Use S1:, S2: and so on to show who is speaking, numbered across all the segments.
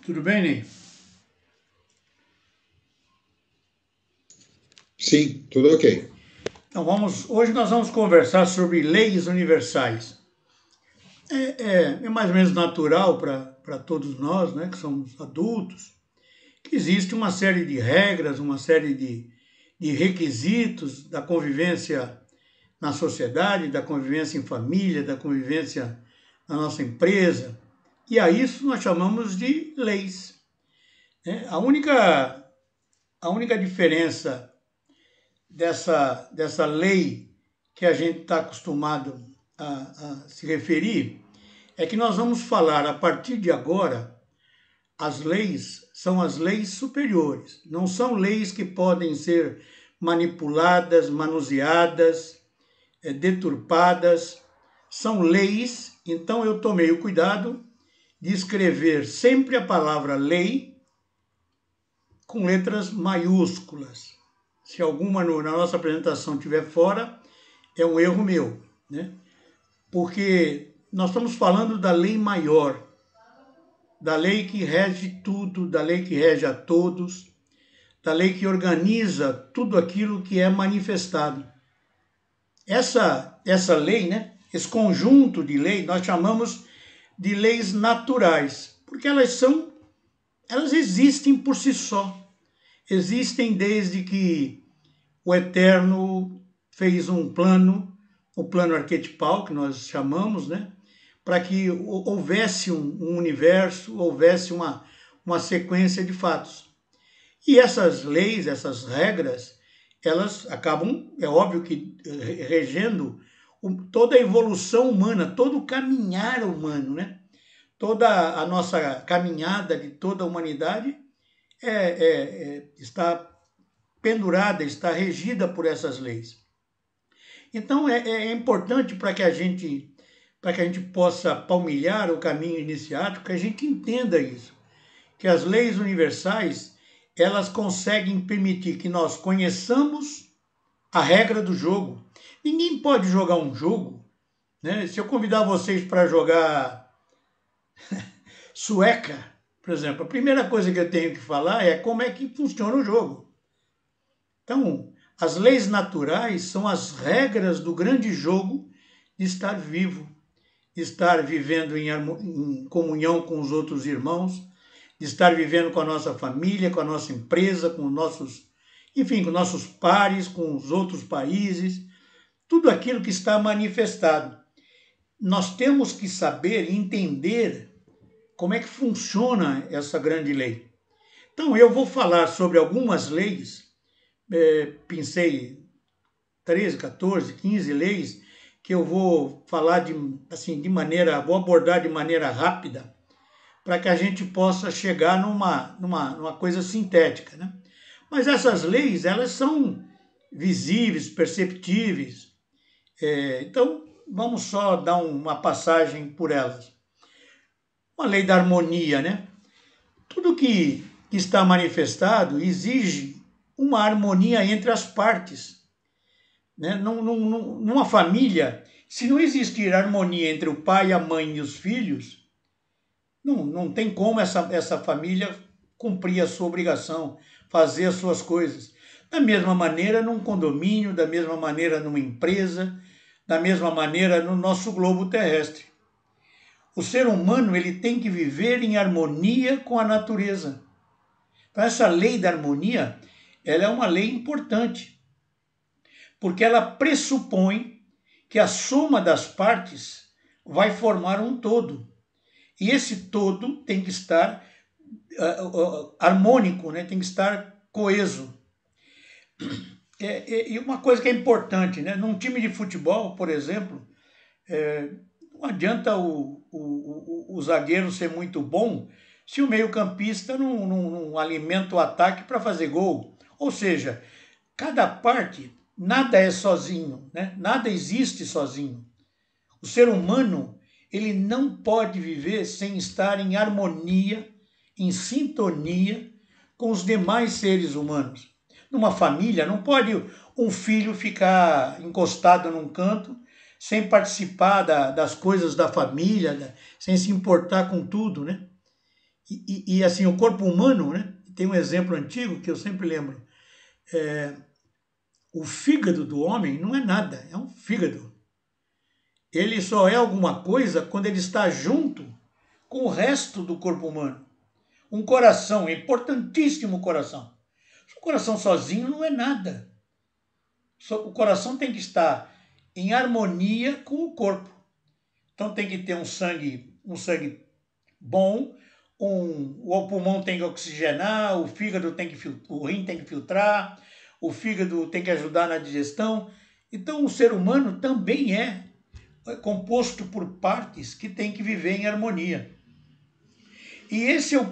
S1: Tudo bem, Ney?
S2: Sim, tudo ok.
S1: Então hoje nós vamos conversar sobre leis universais. É mais ou menos natural para todos nós, né, que somos adultos, que existe uma série de regras, uma série de requisitos da convivência na sociedade, da convivência em família, da convivência na nossa empresa. E a isso nós chamamos de leis, né? A única diferença dessa lei que a gente está acostumado a se referir é que nós vamos falar a partir de agora, as leis são as leis superiores, não são leis que podem ser manipuladas, manuseadas, deturpadas, são leis. Então eu tomei o cuidado de escrever sempre a palavra lei com letras maiúsculas. Se alguma na nossa apresentação estiver fora, é um erro meu, né? Porque nós estamos falando da lei maior, da lei que rege tudo, da lei que rege a todos, da lei que organiza tudo aquilo que é manifestado. Essa lei, né? Esse conjunto de lei, nós chamamos de leis naturais, porque elas existem por si só. Existem desde que o Eterno fez um plano, o plano arquetipal, que nós chamamos, né? Para que houvesse um universo, houvesse uma sequência de fatos. E essas leis, essas regras, elas acabam, é óbvio que regendo toda a evolução humana, todo o caminhar humano, né? Toda a nossa caminhada de toda a humanidade está pendurada, está regida por essas leis. Então é importante para que a gente possa palmilhar o caminho iniciático, que a gente entenda isso, que as leis universais elas conseguem permitir que nós conheçamos a regra do jogo. Ninguém pode jogar um jogo, né? Se eu convidar vocês para jogar sueca, por exemplo, a primeira coisa que eu tenho que falar é como é que funciona o jogo. Então, as leis naturais são as regras do grande jogo de estar vivo, de estar vivendo em comunhão com os outros irmãos, de estar vivendo com a nossa família, com a nossa empresa, com com nossos pares, com os outros países, tudo aquilo que está manifestado. Nós temos que saber e entender como é que funciona essa grande lei. Então, eu vou falar sobre algumas leis, pensei 13, 14, 15 leis, que eu vou falar vou abordar de maneira rápida, para que a gente possa chegar numa coisa sintética, né? Mas essas leis, elas são visíveis, perceptíveis. Então, vamos só dar uma passagem por elas. Uma lei da harmonia, né? Tudo que está manifestado exige uma harmonia entre as partes, né? Numa família, se não existir harmonia entre o pai, a mãe e os filhos, não tem como essa família cumprir a sua obrigação, fazer as suas coisas. Da mesma maneira num condomínio, da mesma maneira numa empresa, da mesma maneira no nosso globo terrestre. O ser humano ele tem que viver em harmonia com a natureza. Então essa lei da harmonia, ela é uma lei importante, porque ela pressupõe que a soma das partes vai formar um todo. E esse todo tem que estar harmônico, né? Tem que estar coeso. E uma coisa que é importante, né? Num time de futebol, por exemplo, não adianta o zagueiro ser muito bom se o meio-campista não alimenta o ataque para fazer gol. Ou seja, cada parte, nada é sozinho, né? Nada existe sozinho. O ser humano, ele não pode viver sem estar em harmonia, em sintonia com os demais seres humanos. Numa família, não pode um filho ficar encostado num canto, sem participar das coisas da família, sem se importar com tudo, né? E assim, o corpo humano, né? Tem um exemplo antigo que eu sempre lembro. O fígado do homem não é nada, é um fígado. Ele só é alguma coisa quando ele está junto com o resto do corpo humano. Um coração, importantíssimo coração. O coração sozinho não é nada. O coração tem que estar em harmonia com o corpo. Então tem que ter um sangue bom, o pulmão tem que oxigenar, o fígado o rim tem que filtrar, o fígado tem que ajudar na digestão. Então o ser humano também é composto por partes que tem que viver em harmonia. E esse é o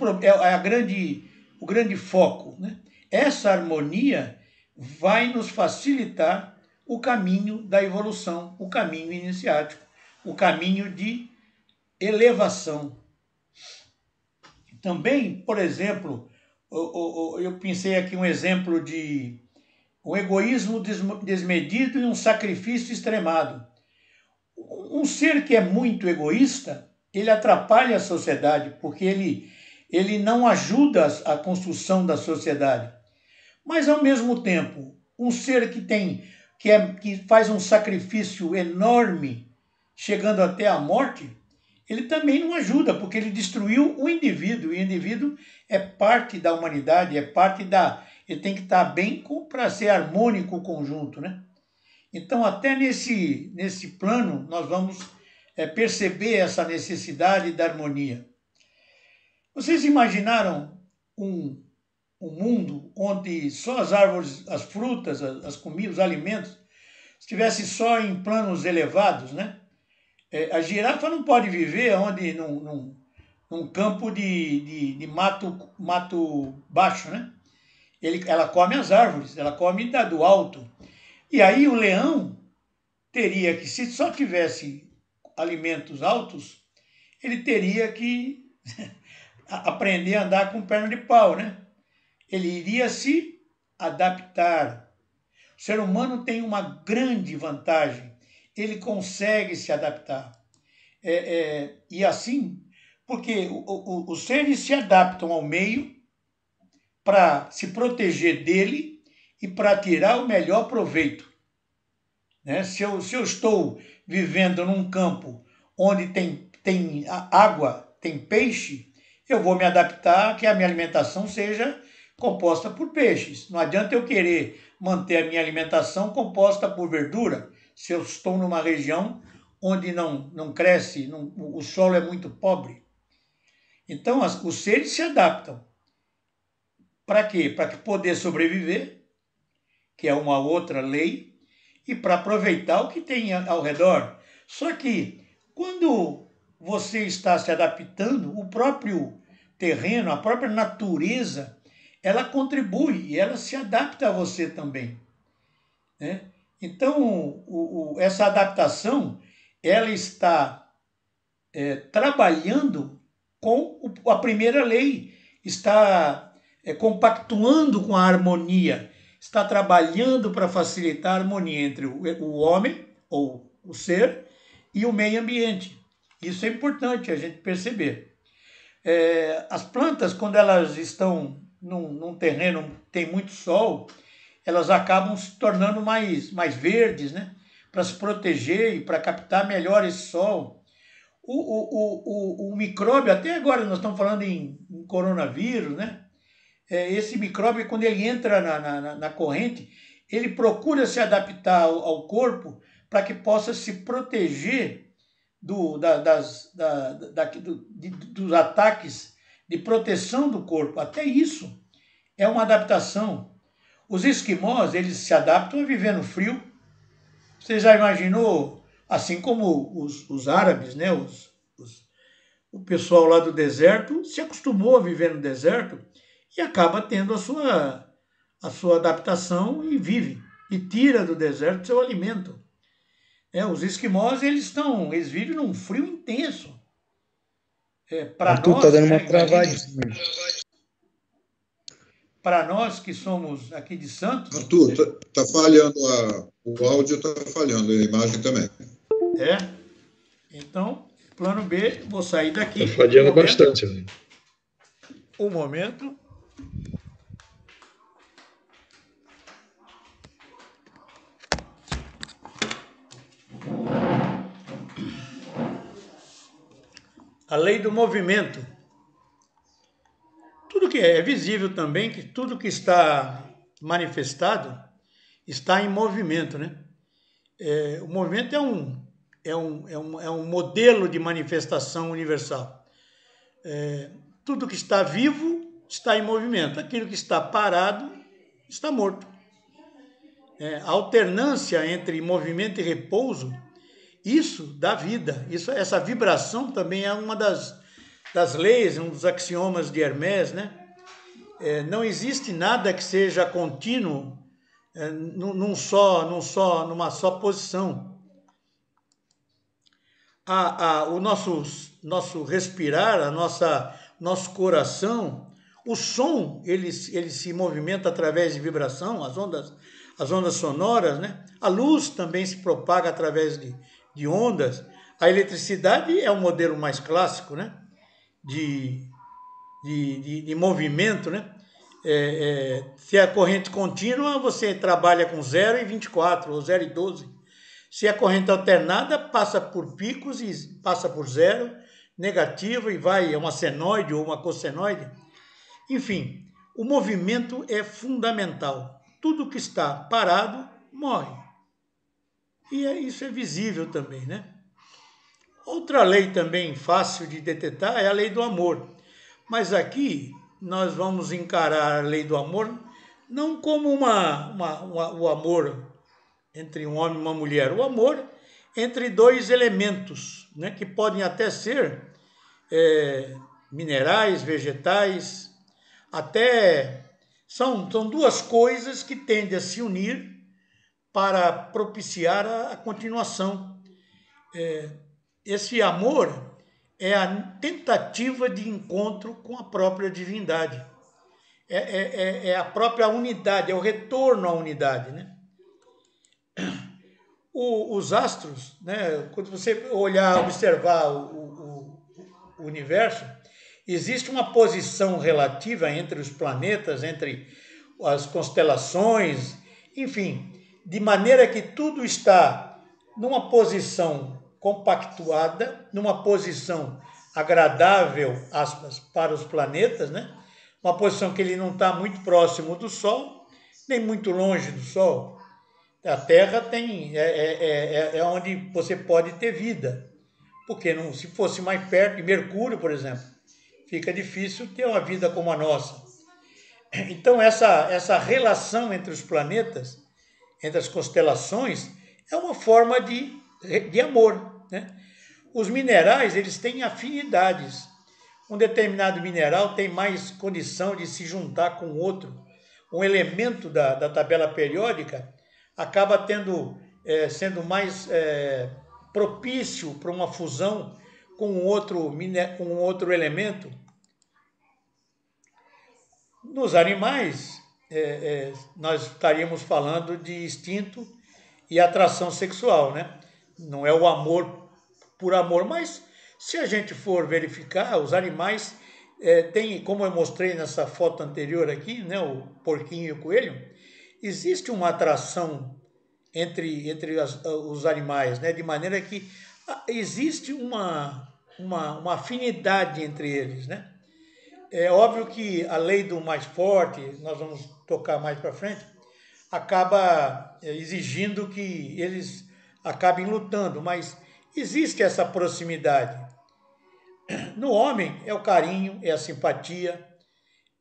S1: grande foco, né? Essa harmonia vai nos facilitar o caminho da evolução, o caminho iniciático, o caminho de elevação. Também, por exemplo, eu pensei aqui um exemplo de um egoísmo desmedido e um sacrifício extremado. Um ser que é muito egoísta, ele atrapalha a sociedade, porque ele não ajuda a construção da sociedade. Mas, ao mesmo tempo, um ser que faz um sacrifício enorme, chegando até a morte, ele também não ajuda, porque ele destruiu o indivíduo, e o indivíduo é parte da humanidade, ele tem que estar bem para ser harmônico o conjunto, né? Então, até nesse plano, nós vamos perceber essa necessidade da harmonia. Vocês imaginaram um mundo onde só as árvores, as frutas, as comidas, os alimentos, estivessem só em planos elevados, né? A girafa não pode viver num campo de mato baixo, né? Ela come as árvores, ela come do alto. E aí o leão teria que, se só tivesse alimentos altos, ele teria que aprender a andar com perna de pau, né? Ele iria se adaptar. O ser humano tem uma grande vantagem, ele consegue se adaptar. E assim, porque os seres se adaptam ao meio para se proteger dele e para tirar o melhor proveito. Né? Se eu estou vivendo num campo onde tem água, tem peixe, eu vou me adaptar que a minha alimentação seja composta por peixes. Não adianta eu querer manter a minha alimentação composta por verdura, se eu estou numa região onde não cresce, o solo é muito pobre. Então, os seres se adaptam. Para quê? Para poder sobreviver, que é uma outra lei, e para aproveitar o que tem ao redor. Só que, quando você está se adaptando, o próprio terreno, a própria natureza, ela contribui e ela se adapta a você também. Né? Então, essa adaptação, ela está trabalhando com a primeira lei, está compactuando com a harmonia, está trabalhando para facilitar a harmonia entre o homem, ou o ser, e o meio ambiente. Isso é importante a gente perceber. As plantas, quando elas estão num terreno que tem muito sol, elas acabam se tornando mais verdes, né? Para se proteger e para captar melhor esse sol. O micróbio, até agora nós estamos falando em coronavírus, né? Esse micróbio, quando ele entra na corrente, ele procura se adaptar ao corpo para que possa se proteger dos ataques de proteção do corpo. Até isso é uma adaptação. Os esquimós, eles se adaptam a viver no frio. Você já imaginou, assim como os árabes, né? O pessoal lá do deserto se acostumou a viver no deserto e acaba tendo a sua adaptação e vive. E tira do deserto seu alimento. Os esquimós, eles vivem num frio intenso. Para
S2: Arthur,
S1: nós,
S2: tá dando uma
S1: né,
S2: travadinha.
S1: para nós que somos aqui de Santos...
S3: Arthur, tá falhando, o áudio está falhando, a imagem também.
S1: Então, plano B, vou sair daqui.
S2: Tá falhando bastante. Né?
S1: Um momento. A lei do movimento. Tudo que é visível também, que tudo que está manifestado está em movimento, né? O movimento é um modelo de manifestação universal. Tudo que está vivo está em movimento. Aquilo que está parado está morto. A alternância entre movimento e repouso, isso dá vida. Essa vibração também é uma das leis, um dos axiomas de Hermès, né? Não existe nada que seja contínuo numa só posição. O nosso respirar, nosso coração, o som, ele se movimenta através de vibração, as ondas sonoras, né? A luz também se propaga através de ondas. A eletricidade é o modelo mais clássico, né? De movimento, né? Se é corrente contínua, você trabalha com 0 e 24, ou 0 e 12. Se é corrente alternada, passa por picos e passa por 0, negativo e vai, é uma senoide ou uma cossenoide. Enfim, o movimento é fundamental. Tudo que está parado, morre. E isso é visível também, né? Outra lei também fácil de detectar é a lei do amor. Mas aqui nós vamos encarar a lei do amor não como o amor entre um homem e uma mulher. O amor entre dois elementos, né, que podem até ser minerais, vegetais, até são duas coisas que tendem a se unir para propiciar a continuação. Esse amor é a tentativa de encontro com a própria divindade. É a própria unidade, é o retorno à unidade, né? Os astros, né? Quando você observar o universo, existe uma posição relativa entre os planetas, entre as constelações, enfim, de maneira que tudo está numa posição compactuada, numa posição agradável, aspas, para os planetas, né? Uma posição que ele não está muito próximo do Sol, nem muito longe do Sol. A Terra é onde você pode ter vida, porque se fosse mais perto de Mercúrio, por exemplo, fica difícil ter uma vida como a nossa. Então, essa relação entre os planetas, entre as constelações, é uma forma de amor, né? Os minerais, eles têm afinidades. Um determinado mineral tem mais condição de se juntar com outro. Um elemento da tabela periódica acaba sendo mais propício para uma fusão com outro elemento. Nos animais, nós estaríamos falando de instinto e atração sexual, né? Não é o amor por amor, mas se a gente for verificar, os animais têm, como eu mostrei nessa foto anterior aqui, né, o porquinho e o coelho, existe uma atração entre os animais, né, de maneira que existe uma afinidade entre eles, né? É óbvio que a lei do mais forte, nós vamos tocar mais para frente, acaba exigindo que eles acabem lutando, mas existe essa proximidade. No homem é o carinho, é a simpatia,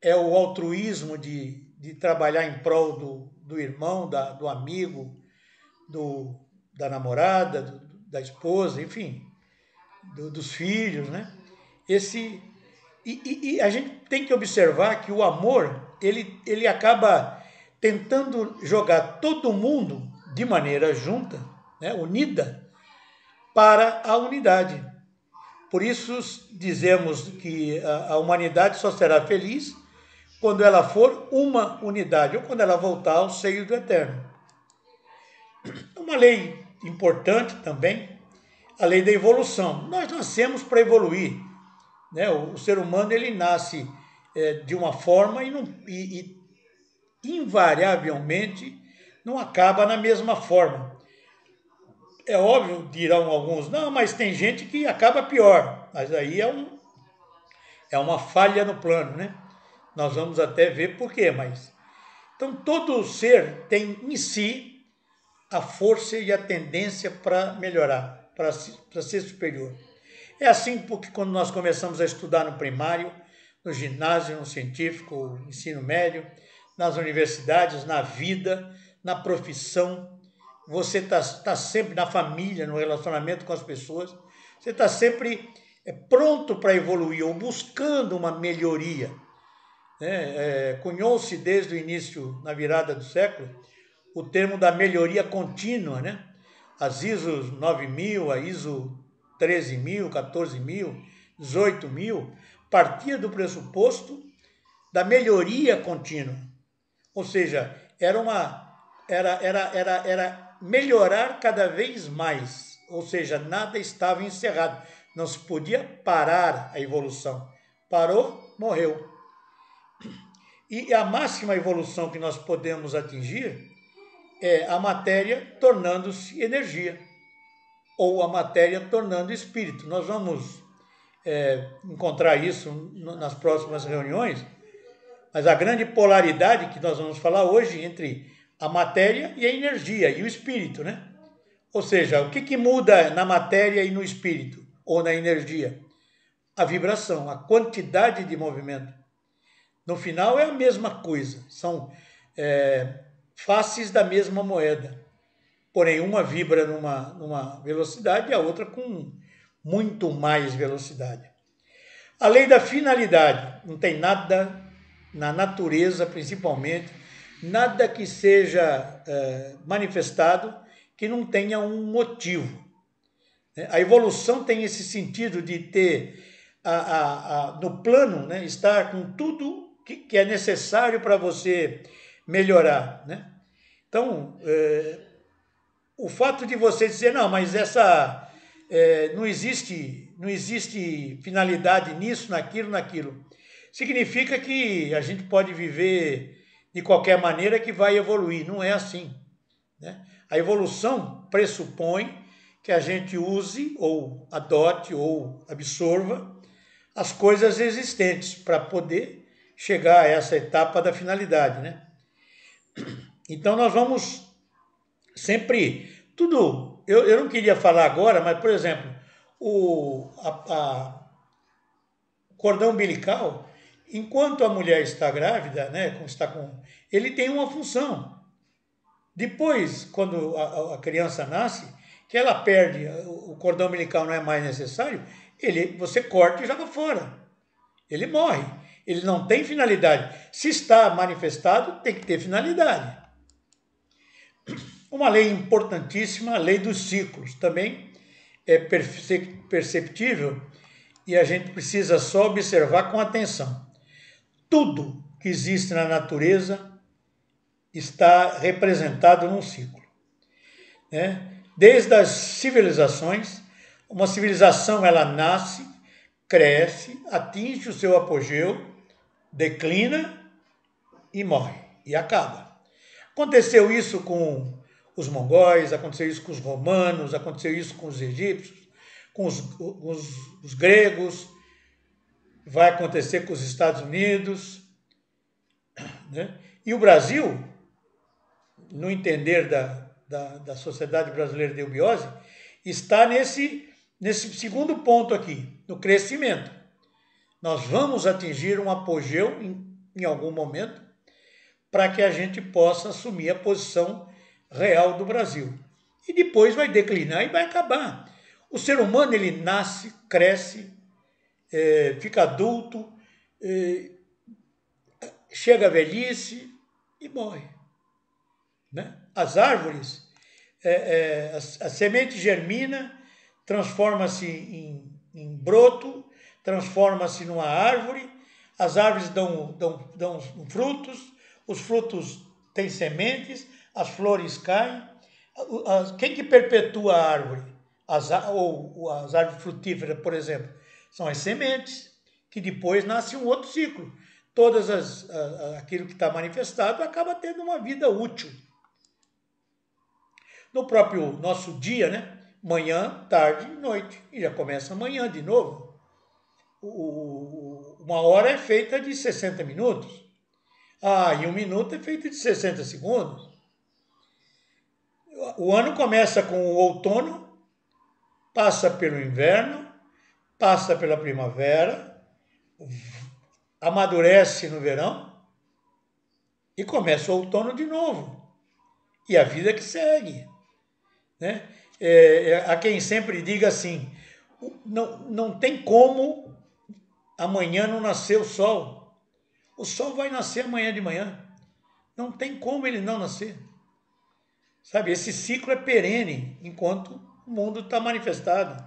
S1: é o altruísmo de trabalhar em prol do irmão, do amigo, da namorada, da esposa, enfim, dos filhos, né? E a gente tem que observar que o amor, ele acaba tentando jogar todo mundo de maneira junta, né, unida, para a unidade. Por isso dizemos que a humanidade só será feliz quando ela for uma unidade, ou quando ela voltar ao seio do Eterno. Uma lei importante também, a lei da evolução. Nós nascemos para evoluir, né? O ser humano, ele nasce de uma forma e invariavelmente não acaba na mesma forma. É óbvio, dirão alguns, não, mas tem gente que acaba pior, mas aí é uma falha no plano, né? Nós vamos até ver por quê, mas... Então, todo ser tem em si a força e a tendência para melhorar, para ser superior. É assim porque quando nós começamos a estudar no primário, no ginásio, no científico, no ensino médio, nas universidades, na vida, na profissão, você está sempre na família, no relacionamento com as pessoas, você está sempre pronto para evoluir ou buscando uma melhoria. Cunhou-se desde o início, na virada do século, o termo da melhoria contínua, né? As ISO 9000, a ISO 13.000, 14.000, 18.000, partia do pressuposto da melhoria contínua. Ou seja, era melhorar cada vez mais. Ou seja, nada estava encerrado. Não se podia parar a evolução. Parou, morreu. E a máxima evolução que nós podemos atingir é a matéria tornando-se energia, ou a matéria tornando espírito. Nós vamos encontrar isso nas próximas reuniões, mas a grande polaridade que nós vamos falar hoje entre a matéria e a energia, e o espírito, né? Ou seja, o que muda na matéria e no espírito, ou na energia? A vibração, a quantidade de movimento. No final é a mesma coisa, são faces da mesma moeda. Porém, uma vibra numa velocidade e a outra com muito mais velocidade. A lei da finalidade. Não tem nada na natureza, principalmente, nada que seja manifestado que não tenha um motivo. A evolução tem esse sentido de ter, no plano, né, estar com tudo que é necessário para você melhorar, né? Então, o fato de você dizer, não, mas não existe finalidade nisso, naquilo, significa que a gente pode viver de qualquer maneira que vai evoluir. Não é assim, né? A evolução pressupõe que a gente use, ou adote, ou absorva as coisas existentes para poder chegar a essa etapa da finalidade, né? Então nós vamos sempre... Tudo... Eu não queria falar agora, mas, por exemplo, o cordão umbilical, enquanto a mulher está grávida, né, ele tem uma função. Depois, quando a criança nasce, que ela perde, o cordão umbilical não é mais necessário, você corta e joga fora. Ele morre. Ele não tem finalidade. Se está manifestado, tem que ter finalidade. Uma lei importantíssima, a lei dos ciclos, também é perceptível e a gente precisa só observar com atenção. Tudo que existe na natureza está representado num ciclo, né? Desde as civilizações, uma civilização ela nasce, cresce, atinge o seu apogeu, declina e morre, e acaba. Aconteceu isso com os mongóis, aconteceu isso com os romanos, aconteceu isso com os egípcios, com os gregos, vai acontecer com os Estados Unidos, né? E o Brasil, no entender da Sociedade Brasileira de Eubiose, está nesse segundo ponto aqui, no crescimento. Nós vamos atingir um apogeu em algum momento para que a gente possa assumir a posição real do Brasil. E depois vai declinar e vai acabar. O ser humano, ele nasce, cresce, fica adulto, chega à velhice e morre, né? As árvores, a semente germina, transforma-se em broto, transforma-se numa árvore, as árvores dão frutos, os frutos têm sementes, as flores caem. Quem que perpetua a árvore? As árvores frutíferas, por exemplo, são as sementes, que depois nasce um outro ciclo. aquilo que está manifestado acaba tendo uma vida útil. No próprio nosso dia, né? Manhã, tarde e noite. E já começa amanhã de novo. Uma hora é feita de 60 minutos. E 1 minuto é feito de 60 segundos. O ano começa com o outono, passa pelo inverno, passa pela primavera, amadurece no verão e começa o outono de novo. E a vida que segue. Né? Há quem sempre diga assim, não tem como amanhã não nascer o sol. O sol vai nascer amanhã de manhã. Não tem como ele não nascer. Sabe, esse ciclo é perene enquanto o mundo está manifestado.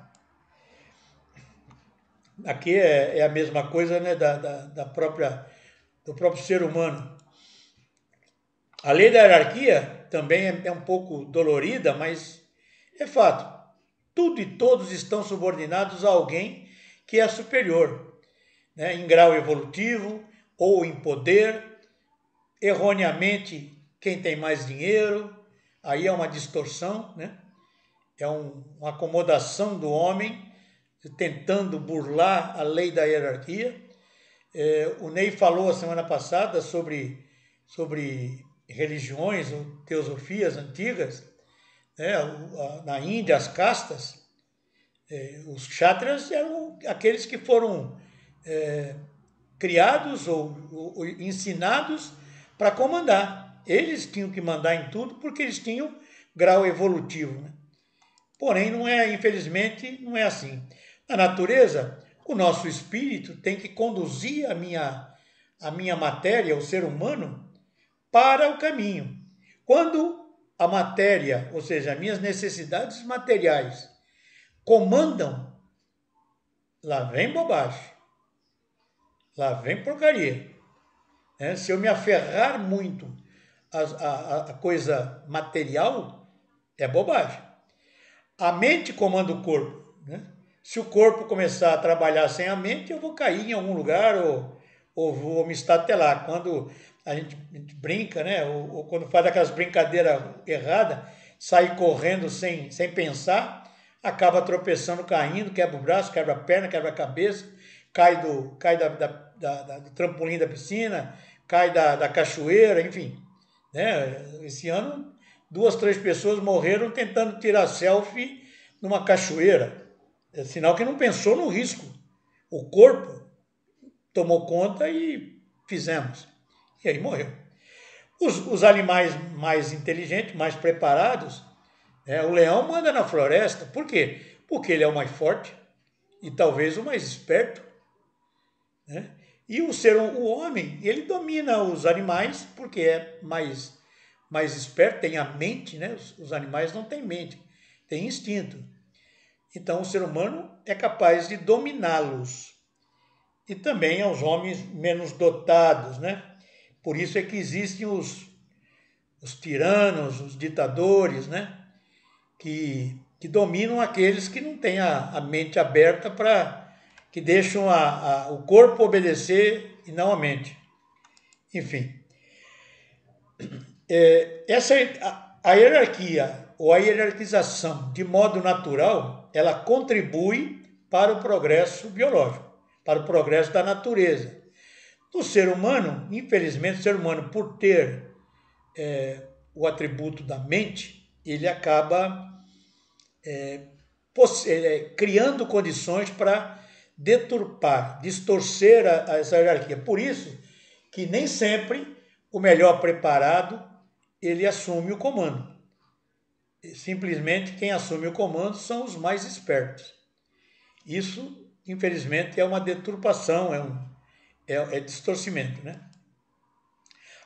S1: Aqui é a mesma coisa, né, do próprio ser humano. A lei da hierarquia também é um pouco dolorida, mas é fato. Tudo e todos estão subordinados a alguém que é superior, né, em grau evolutivo ou em poder. Erroneamente, quem tem mais dinheiro, aí é uma distorção, né? É uma acomodação do homem tentando burlar a lei da hierarquia. O Ney falou a semana passada sobre religiões ou teosofias antigas, né? Na Índia, as castas, os kshatriyas eram aqueles que foram criados ou ensinados para comandar. Eles tinham que mandar em tudo porque eles tinham grau evolutivo. Né? Porém, infelizmente, não é assim. Na natureza, o nosso espírito tem que conduzir a minha matéria, o ser humano, para o caminho. Quando a matéria, ou seja, as minhas necessidades materiais, comandam, lá vem bobagem, lá vem porcaria. Se eu me aferrar muito à coisa material, é bobagem. A mente comanda o corpo. Né? Se o corpo começar a trabalhar sem a mente, eu vou cair em algum lugar ou vou me estatelar. Quando a gente brinca, né? ou quando faz aquelas brincadeiras erradas, sai correndo sem pensar, acaba tropeçando, caindo, quebra o braço, quebra a perna, quebra a cabeça, cai do trampolim da piscina, cai da cachoeira, enfim. Né? Esse ano, 2, 3 pessoas morreram tentando tirar selfie numa cachoeira. É sinal que não pensou no risco. O corpo tomou conta e fizemos. E aí morreu. Os animais mais inteligentes, mais preparados, o leão manda na floresta. Por quê? Porque ele é o mais forte e talvez o mais esperto. Né? E o homem, ele domina os animais porque é mais esperto, tem a mente, né? Os animais não têm mente, têm instinto. Então o ser humano é capaz de dominá-los. E também aos homens menos dotados, né? Por isso é que existem os tiranos, os ditadores, né? Que dominam aqueles que não têm a mente aberta que deixam o corpo obedecer e não a mente. Enfim, a hierarquia ou a hierarquização de modo natural, ela contribui para o progresso biológico, para o progresso da natureza. No ser humano, infelizmente, o ser humano, por ter o atributo da mente, ele acaba criando condições para deturpar, distorcer essa hierarquia. Por isso que nem sempre o melhor preparado ele assume o comando. Simplesmente quem assume o comando são os mais espertos. Isso, infelizmente, é uma deturpação, é distorcimento. Né?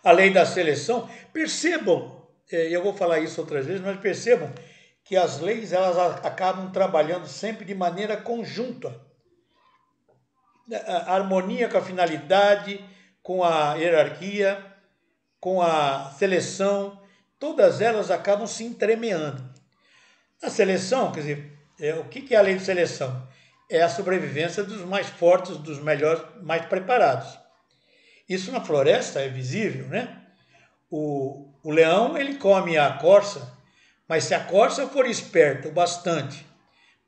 S1: A lei da seleção, percebam, eu vou falar isso outras vezes, mas percebam que as leis elas acabam trabalhando sempre de maneira conjunta. A harmonia com a finalidade, com a hierarquia, com a seleção, todas elas acabam se entremeando. A seleção, quer dizer, o que é a lei de seleção? É a sobrevivência dos mais fortes, dos melhores, mais preparados. Isso na floresta é visível, né? O leão, ele come a corça, mas se a corça for esperta o bastante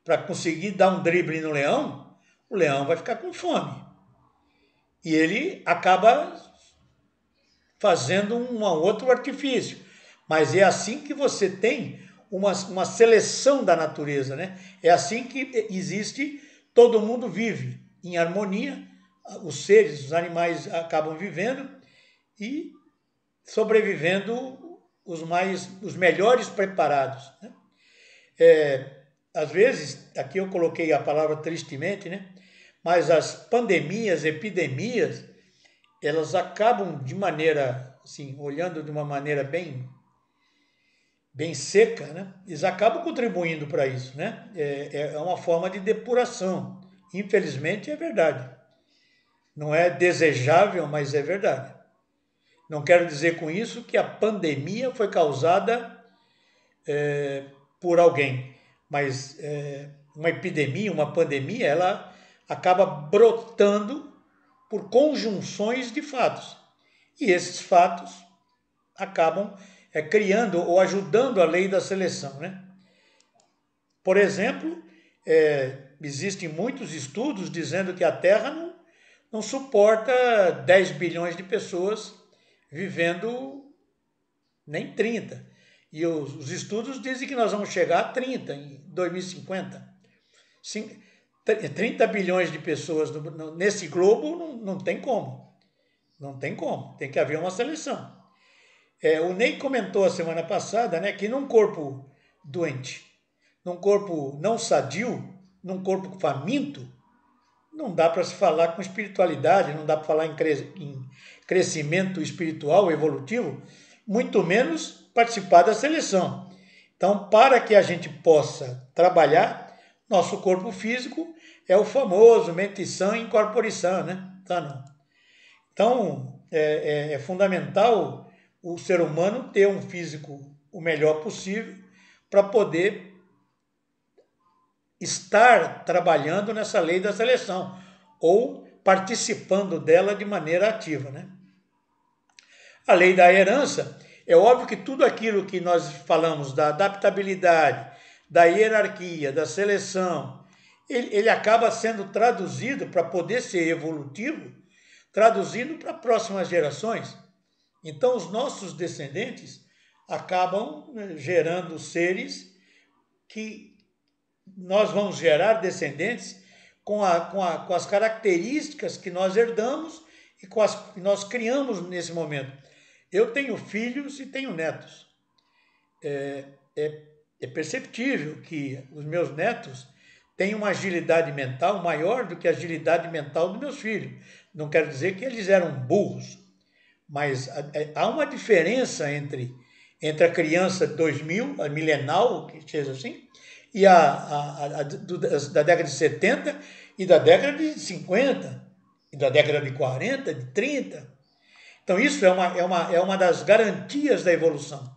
S1: para conseguir dar um drible no leão, o leão vai ficar com fome. E ele acaba fazendo um outro artifício. Mas é assim que você tem uma seleção da natureza, né? É assim que existe, todo mundo vive em harmonia, os seres, os animais acabam vivendo e sobrevivendo os melhores preparados, né? Às vezes, aqui eu coloquei a palavra tristemente, né? Mas as pandemias, epidemias, elas acabam de maneira, assim, olhando de uma maneira bem seca, né? Eles acabam contribuindo para isso, né? É uma forma de depuração. Infelizmente, é verdade. Não é desejável, mas é verdade. Não quero dizer com isso que a pandemia foi causada por alguém, mas uma epidemia, uma pandemia, ela acaba brotando por conjunções de fatos. E esses fatos acabam criando ou ajudando a lei da seleção, né? Por exemplo, existem muitos estudos dizendo que a Terra não suporta 10 bilhões de pessoas vivendo nem 30. E os estudos dizem que nós vamos chegar a 30 em 2050. 30 bilhões de pessoas nesse globo não tem como. Não tem como. Tem que haver uma seleção. O Ney comentou a semana passada, né, que num corpo doente, num corpo não sadio, num corpo faminto, não dá para se falar com espiritualidade, não dá para falar em crescimento espiritual, evolutivo, muito menos participar da seleção. Então, para que a gente possa trabalhar, nosso corpo físico é o famoso mente sã in corpore sã, né? Então, é fundamental o ser humano ter um físico o melhor possível para poder estar trabalhando nessa lei da seleção ou participando dela de maneira ativa, né? A lei da herança, é óbvio que tudo aquilo que nós falamos da adaptabilidade, da hierarquia, da seleção, ele acaba sendo traduzido para poder ser evolutivo, traduzido para próximas gerações. Então, os nossos descendentes acabam gerando seres que nós vamos gerar descendentes com as características que nós herdamos e com as que nós criamos nesse momento. Eu tenho filhos e tenho netos. É perceptível que os meus netos têm uma agilidade mental maior do que a agilidade mental dos meus filhos. Não quero dizer que eles eram burros, mas há uma diferença entre a criança 2000, a milenal, que seja assim, e da década de 70 e da década de 50, e da década de 40, de 30. Então, isso é uma das garantias da evolução,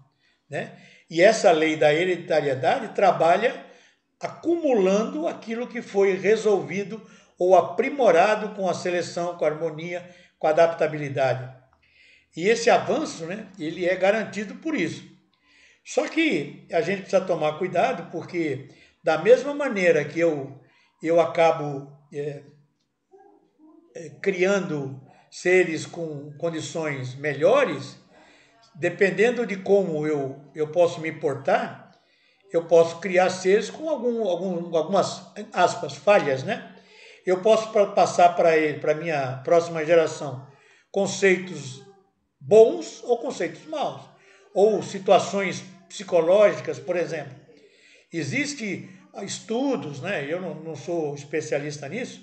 S1: né? E essa lei da hereditariedade trabalha acumulando aquilo que foi resolvido ou aprimorado com a seleção, com a harmonia, com a adaptabilidade. E esse avanço, né, ele é garantido por isso. Só que a gente precisa tomar cuidado, porque da mesma maneira que eu acabo criando seres com condições melhores, dependendo de como eu posso me portar, eu posso criar seres com algumas, aspas, falhas, né? Eu posso passar para a minha próxima geração, conceitos bons ou conceitos maus, ou situações psicológicas, por exemplo. Existem estudos, né? Eu não sou especialista nisso,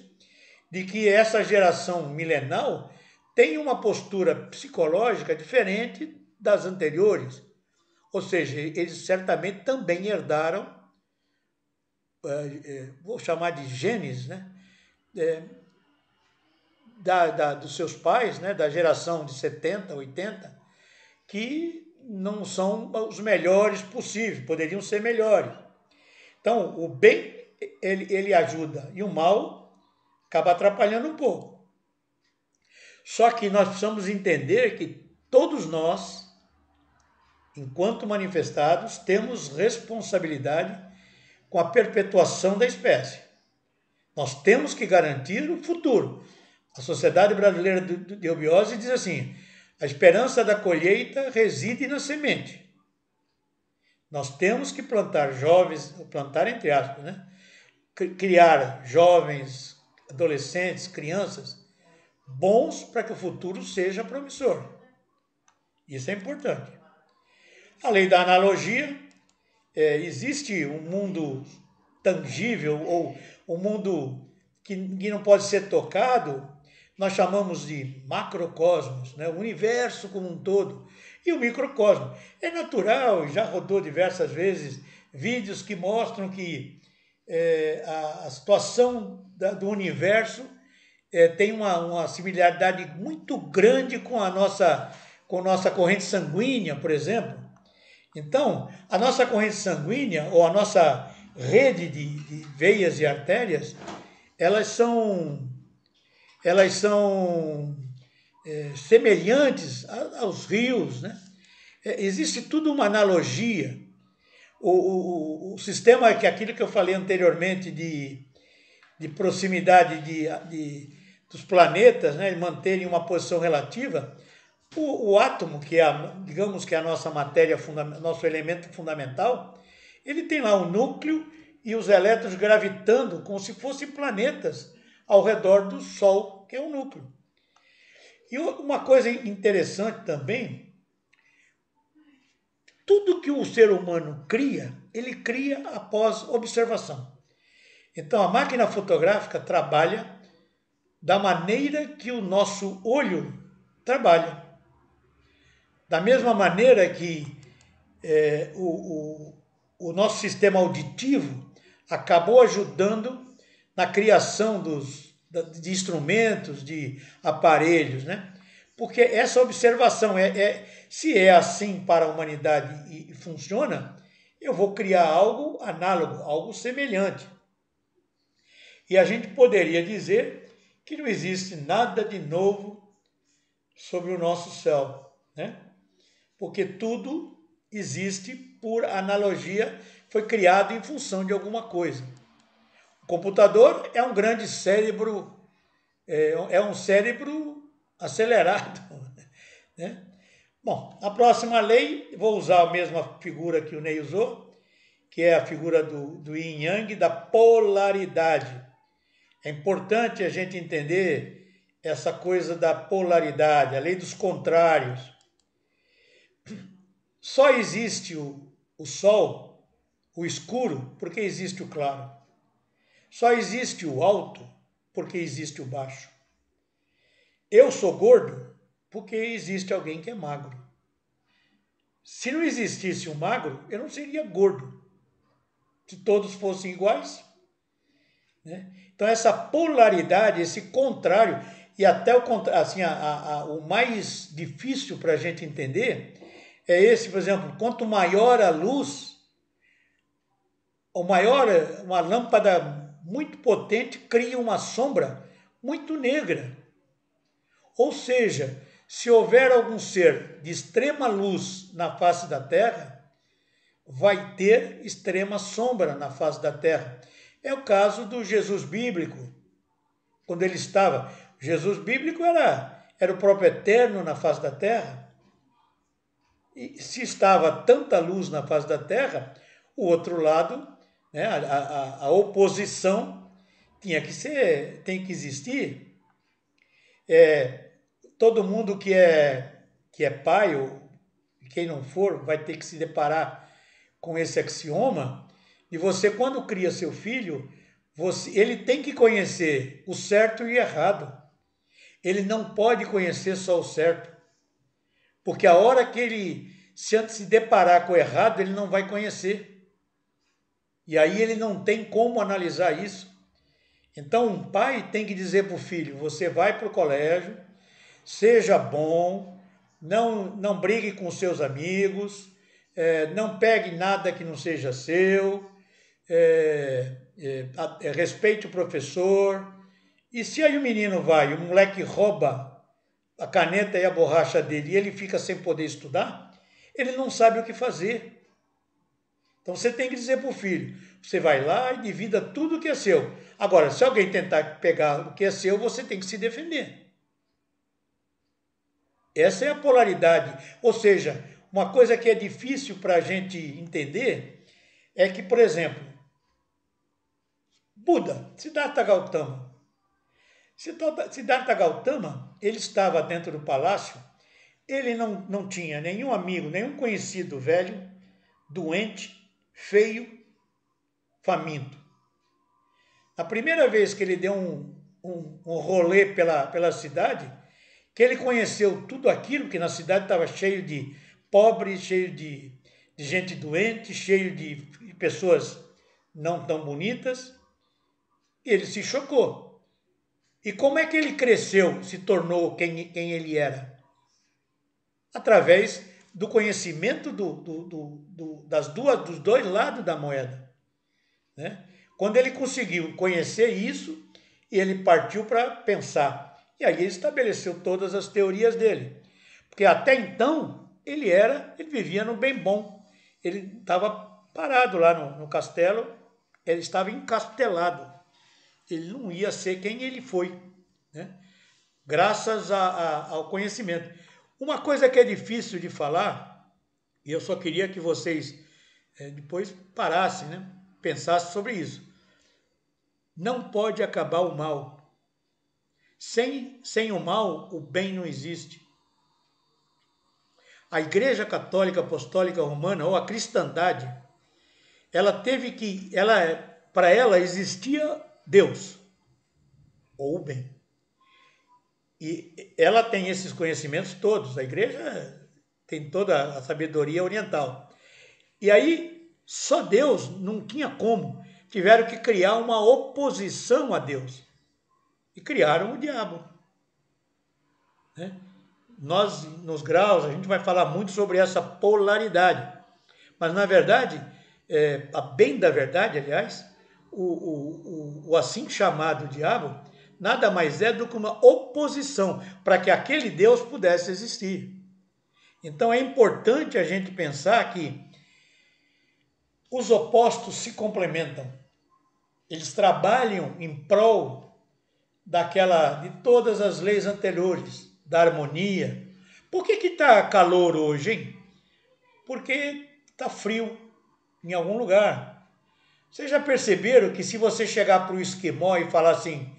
S1: de que essa geração milenal tem uma postura psicológica diferente das anteriores. Ou seja, eles certamente também herdaram, vou chamar de genes, né? Dos seus pais, né? Da geração de 70, 80, que não são os melhores possíveis, poderiam ser melhores. Então, o bem, ele ajuda, e o mal acaba atrapalhando um pouco. Só que nós precisamos entender que todos nós, enquanto manifestados, temos responsabilidade com a perpetuação da espécie. Nós temos que garantir o futuro. A Sociedade Brasileira de Eubiose diz assim: a esperança da colheita reside na semente. Nós temos que plantar jovens, plantar entre aspas, né? Criar jovens, adolescentes, crianças bons para que o futuro seja promissor. Isso é importante. A lei da analogia, existe um mundo tangível ou um mundo que não pode ser tocado, nós chamamos de macrocosmos, né? O universo como um todo, e o microcosmo. É natural, já rodou diversas vezes vídeos que mostram que a situação do universo tem uma similaridade muito grande com a nossa corrente sanguínea, por exemplo. Então, a nossa corrente sanguínea, ou a nossa rede de veias e artérias, elas são semelhantes aos rios, né? Existe tudo uma analogia. O sistema, que aquilo que eu falei anteriormente de proximidade dos planetas, né, manterem uma posição relativa, o átomo, que digamos que é a nossa matéria, nosso elemento fundamental, ele tem lá um núcleo e os elétrons gravitando como se fossem planetas ao redor do Sol, que é o núcleo. E uma coisa interessante também, tudo que o ser humano cria, ele cria após observação. Então, a máquina fotográfica trabalha da maneira que o nosso olho trabalha. Da mesma maneira que o nosso sistema auditivo acabou ajudando na criação de instrumentos, de aparelhos, né? Porque essa observação, se é assim para a humanidade e funciona, eu vou criar algo análogo, algo semelhante. E a gente poderia dizer que não existe nada de novo sobre o nosso céu, né? Porque tudo existe por analogia, foi criado em função de alguma coisa. O computador é um grande cérebro, é um cérebro acelerado, né? Bom, a próxima lei, vou usar a mesma figura que o Ney usou, que é a figura do Yin Yang, da polaridade. É importante a gente entender essa coisa da polaridade, a lei dos contrários. Só existe o sol, o escuro, porque existe o claro. Só existe o alto, porque existe o baixo. Eu sou gordo, porque existe alguém que é magro. Se não existisse um magro, eu não seria gordo. Se todos fossem iguais, né? Então, essa polaridade, esse contrário, e até assim, o mais difícil para a gente entender é esse, por exemplo, quanto maior a luz, uma lâmpada muito potente cria uma sombra muito negra. Ou seja, se houver algum ser de extrema luz na face da Terra, vai ter extrema sombra na face da Terra. É o caso do Jesus bíblico, quando ele estava. Jesus bíblico era o próprio Eterno na face da Terra. E se estava tanta luz na face da Terra, o outro lado, né, a oposição tem que existir. Todo mundo que é pai, ou quem não for, vai ter que se deparar com esse axioma, e você, quando cria seu filho, ele tem que conhecer o certo e o errado. Ele não pode conhecer só o certo, porque a hora que ele se deparar com o errado, ele não vai conhecer. E aí ele não tem como analisar isso. Então, um pai tem que dizer para o filho: você vai para o colégio, seja bom, não brigue com seus amigos, não pegue nada que não seja seu, respeite o professor. E se aí o menino vai, o moleque rouba a caneta e a borracha dele e ele fica sem poder estudar, ele não sabe o que fazer. Então você tem que dizer para o filho, você vai lá e divida tudo o que é seu. Agora, se alguém tentar pegar o que é seu, você tem que se defender. Essa é a polaridade. Ou seja, uma coisa que é difícil para a gente entender é que, por exemplo, Buda, Siddhartha Gautama. Siddhartha Gautama, ele estava dentro do palácio, ele não tinha nenhum amigo, nenhum conhecido velho, doente, feio, faminto. A primeira vez que ele deu um rolê pela cidade, que ele conheceu tudo aquilo, que na cidade estava cheio de pobres, cheio de gente doente, cheio de pessoas não tão bonitas, ele se chocou. E como é que ele cresceu, se tornou quem ele era? Através do conhecimento dos dois lados da moeda. Né? Quando ele conseguiu conhecer isso, ele partiu para pensar. E aí ele estabeleceu todas as teorias dele. Porque até então, ele vivia no bem bom. Ele estava parado lá no castelo, ele estava encastelado. Ele não ia ser quem ele foi, né? Graças ao conhecimento. Uma coisa que é difícil de falar, e eu só queria que vocês depois parassem, né? Pensassem sobre isso. Não pode acabar o mal. Sem o mal, o bem não existe. A Igreja Católica Apostólica Romana, ou a cristandade, para ela existia Deus, ou o bem. E ela tem esses conhecimentos todos, a igreja tem toda a sabedoria oriental. E aí, só Deus não tinha como. Tiveram que criar uma oposição a Deus. E criaram o diabo. Né? Nós, nos graus, a gente vai falar muito sobre essa polaridade. Mas, na verdade, a bem da verdade, aliás, o assim chamado diabo, nada mais é do que uma oposição para que aquele Deus pudesse existir. Então é importante a gente pensar que os opostos se complementam. Eles trabalham em prol de todas as leis anteriores, da harmonia. Por que está calor hoje, hein? Porque está frio em algum lugar. Vocês já perceberam que se você chegar para o esquimó e falar assim,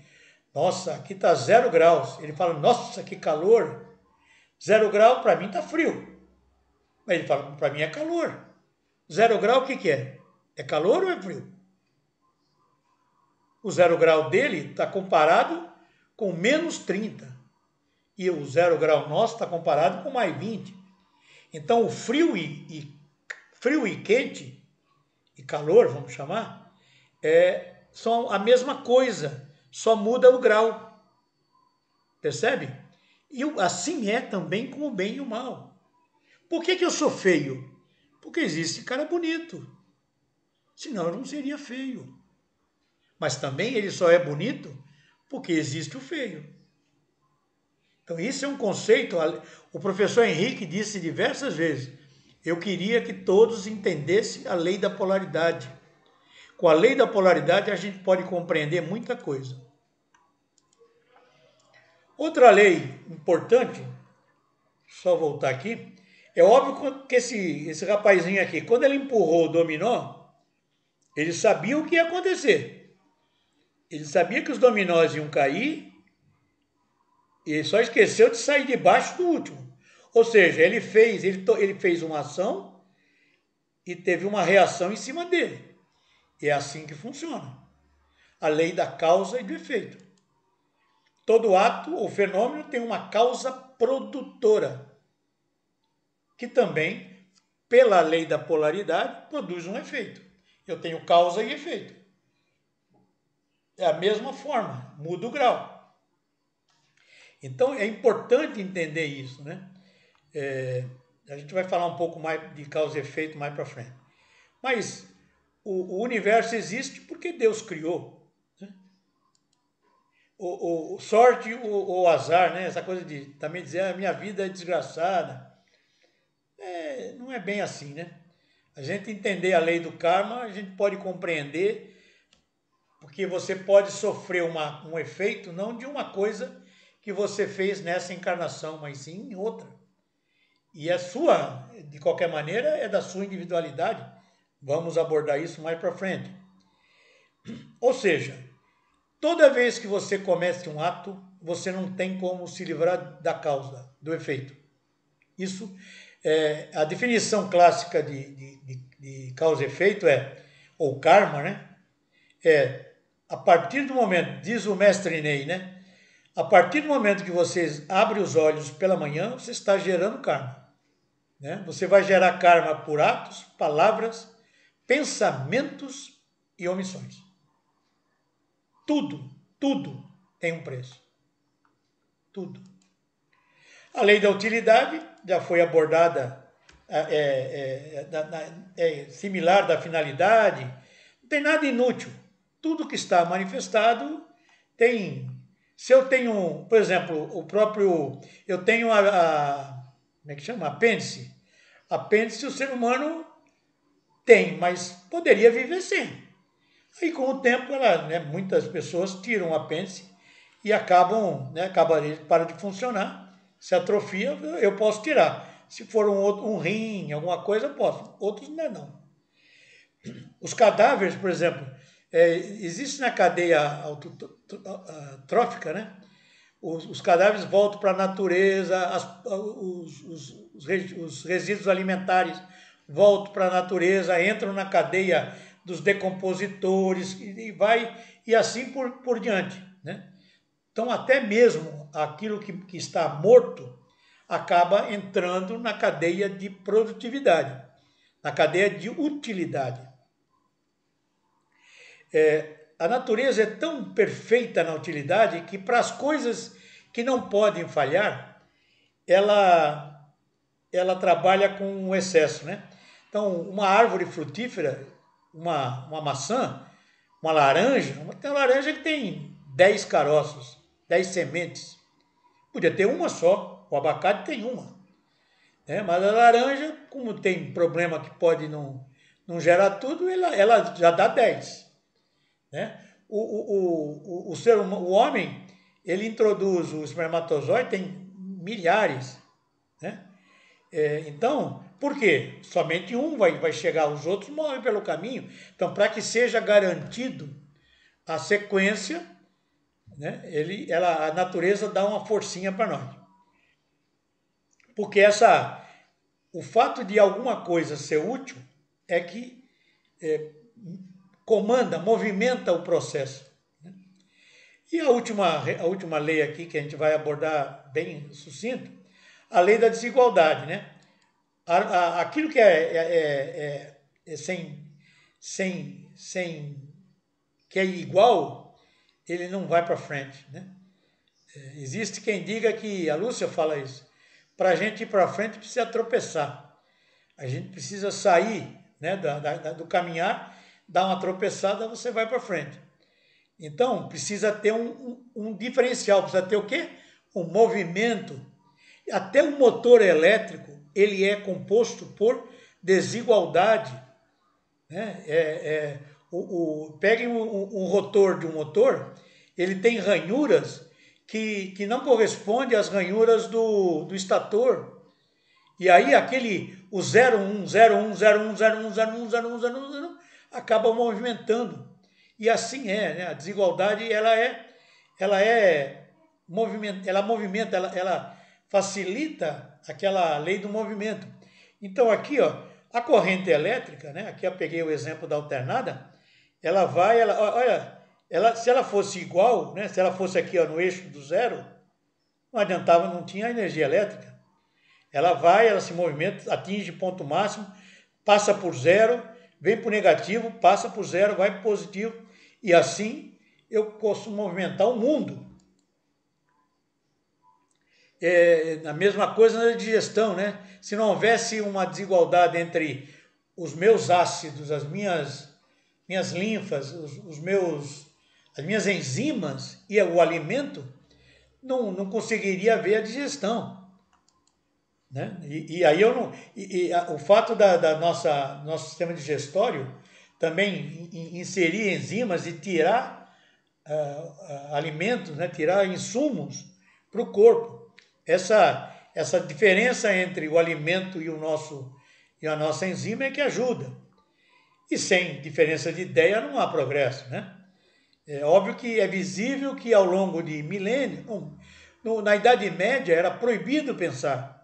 S1: nossa, aqui está 0 graus. Ele fala, nossa, que calor. 0 grau para mim está frio. Mas ele fala, para mim é calor. 0 grau o que é? É calor ou é frio? O 0 grau dele está comparado com menos 30. E o 0 grau nosso está comparado com mais 20. Então o frio e quente, e calor, vamos chamar, são a mesma coisa, só muda o grau. Percebe? E assim é também com o bem e o mal. Por que eu sou feio? Porque existe cara bonito. Senão eu não seria feio. Mas também ele só é bonito porque existe o feio. Então isso é um conceito, o professor Henrique disse diversas vezes, eu queria que todos entendessem a lei da polaridade. Com a lei da polaridade a gente pode compreender muita coisa. Outra lei importante, só voltar aqui, é óbvio que esse rapazinho aqui, quando ele empurrou o dominó, ele sabia o que ia acontecer. Ele sabia que os dominós iam cair e ele só esqueceu de sair debaixo do último. Ou seja, ele fez uma ação e teve uma reação em cima dele. E é assim que funciona. A lei da causa e do efeito. Todo ato ou fenômeno tem uma causa produtora, que também, pela lei da polaridade, produz um efeito. Eu tenho causa e efeito. É a mesma forma, muda o grau. Então é importante entender isso, né? A gente vai falar um pouco mais de causa e efeito mais para frente. Mas o universo existe porque Deus criou. Né? sorte ou azar, né? Essa coisa de também dizer a minha vida é desgraçada. Não é bem assim, né? A gente entender a lei do karma, a gente pode compreender, porque você pode sofrer um efeito não de uma coisa que você fez nessa encarnação, mas sim em outra. E é sua, de qualquer maneira, é da sua individualidade. Vamos abordar isso mais para frente. Ou seja, toda vez que você comete um ato, você não tem como se livrar da causa, do efeito. Isso é a definição clássica de causa e efeito ou karma, né? A partir do momento, diz o mestre Ney, né? A partir do momento que você abre os olhos pela manhã, você está gerando karma. Né? Você vai gerar karma por atos, palavras, pensamentos e omissões. Tudo tem um preço. Tudo. A lei da utilidade já foi abordada, similar da finalidade. Não tem nada inútil. Tudo que está manifestado tem. Se eu tenho, por exemplo, eu tenho como é que chama? Apêndice. Apêndice o ser humano tem, mas poderia viver sem. Aí com o tempo, muitas pessoas tiram o apêndice e para de funcionar, se atrofia, eu posso tirar. Se for um rim, alguma coisa, eu posso. Outros não. Os cadáveres, por exemplo, existe na cadeia trófica, né? Os cadáveres voltam para a natureza, os resíduos alimentares voltam para a natureza, entram na cadeia dos decompositores e assim por diante, né? Então, até mesmo aquilo que está morto acaba entrando na cadeia de produtividade, na cadeia de utilidade. A natureza é tão perfeita na utilidade que para as coisas que não podem falhar, ela trabalha com o excesso, né? Então, uma árvore frutífera, uma maçã, uma laranja, tem uma laranja que tem 10 caroços, 10 sementes. Podia ter uma só, o abacate tem uma. Né? Mas a laranja, como tem problema que pode não gerar tudo, ela já dá 10. Né? O homem, ele introduz o espermatozoide, tem milhares. Né? Então, por quê? Somente um vai chegar, os outros morrem pelo caminho. Então, para que seja garantido a sequência, né, a natureza dá uma forcinha para nós. Porque o fato de alguma coisa ser útil é que movimenta o processo. Né? E a última lei aqui, que a gente vai abordar bem sucinto, a lei da desigualdade. Né? Aquilo que que é igual, ele não vai para frente. Né? Existe quem diga que, a Lúcia fala isso, para a gente ir para frente precisa tropeçar. A gente precisa sair, né, do caminhar, dar uma tropeçada, você vai para frente. Então, precisa ter um diferencial, precisa ter o quê? Um movimento. Até o motor elétrico, ele é composto por desigualdade. Né? Peguem um rotor de um motor, ele tem ranhuras que não correspondem às ranhuras do estator. E aí o 01, 01, 01, 01, 01, 01, 01, acaba movimentando. E assim né? A desigualdade, ela movimenta, ela facilita aquela lei do movimento. Então aqui, a corrente elétrica, né? Aqui eu peguei o exemplo da alternada, se ela fosse igual, né? Se ela fosse aqui no eixo do zero, não adiantava, não tinha energia elétrica. Ela se movimenta, atinge ponto máximo, passa por zero, vem para o negativo, passa por zero, vai para o positivo, e assim eu posso movimentar o mundo. A mesma coisa na digestão, né? Se não houvesse uma desigualdade entre os meus ácidos, as minhas linfas, as minhas enzimas e o alimento não conseguiria haver a digestão, né? E aí eu não, o fato da nosso sistema digestório também inserir enzimas e tirar alimentos, né? Tirar insumos para o corpo. Essa diferença entre o alimento e a nossa enzima é que ajuda. E sem diferença de ideia não há progresso, né? É óbvio que é visível que ao longo de milênios, na Idade Média era proibido pensar.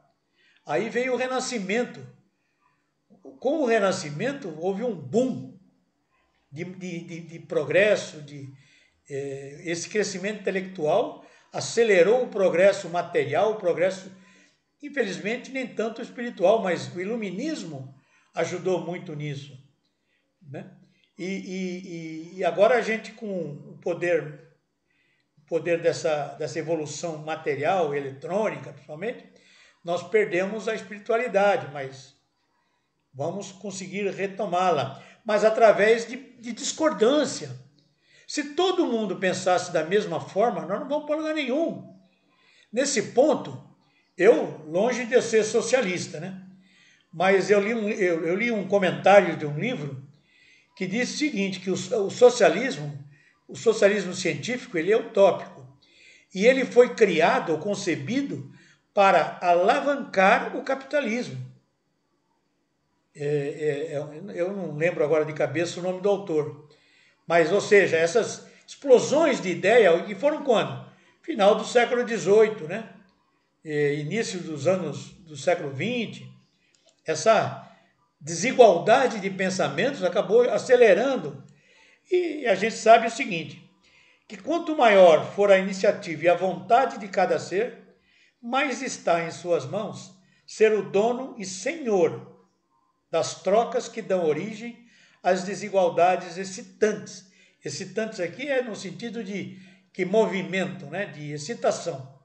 S1: Aí veio o Renascimento. Com o Renascimento houve um boom de progresso, esse crescimento intelectual acelerou o progresso material, o progresso, infelizmente, nem tanto espiritual, mas o iluminismo ajudou muito nisso, né? E agora a gente, com o poder dessa evolução material, eletrônica, principalmente, nós perdemos a espiritualidade, mas vamos conseguir retomá-la, mas através de discordância. Se todo mundo pensasse da mesma forma, nós não vamos para lugar nenhum. Nesse ponto, eu, longe de ser socialista, né? Mas eu li um comentário de um livro que diz o seguinte, que o socialismo científico, ele é utópico. E ele foi criado ou concebido para alavancar o capitalismo. Eu não lembro agora de cabeça o nome do autor. Mas, ou seja, essas explosões de ideia, que foram quando? Final do século XVIII, né? Início dos anos do século XX. Essa desigualdade de pensamentos acabou acelerando. E a gente sabe o seguinte, que quanto maior for a iniciativa e a vontade de cada ser, mais está em suas mãos ser o dono e senhor das trocas que dão origem às desigualdades excitantes. Excitantes aqui é no sentido de que movimento, né? De excitação.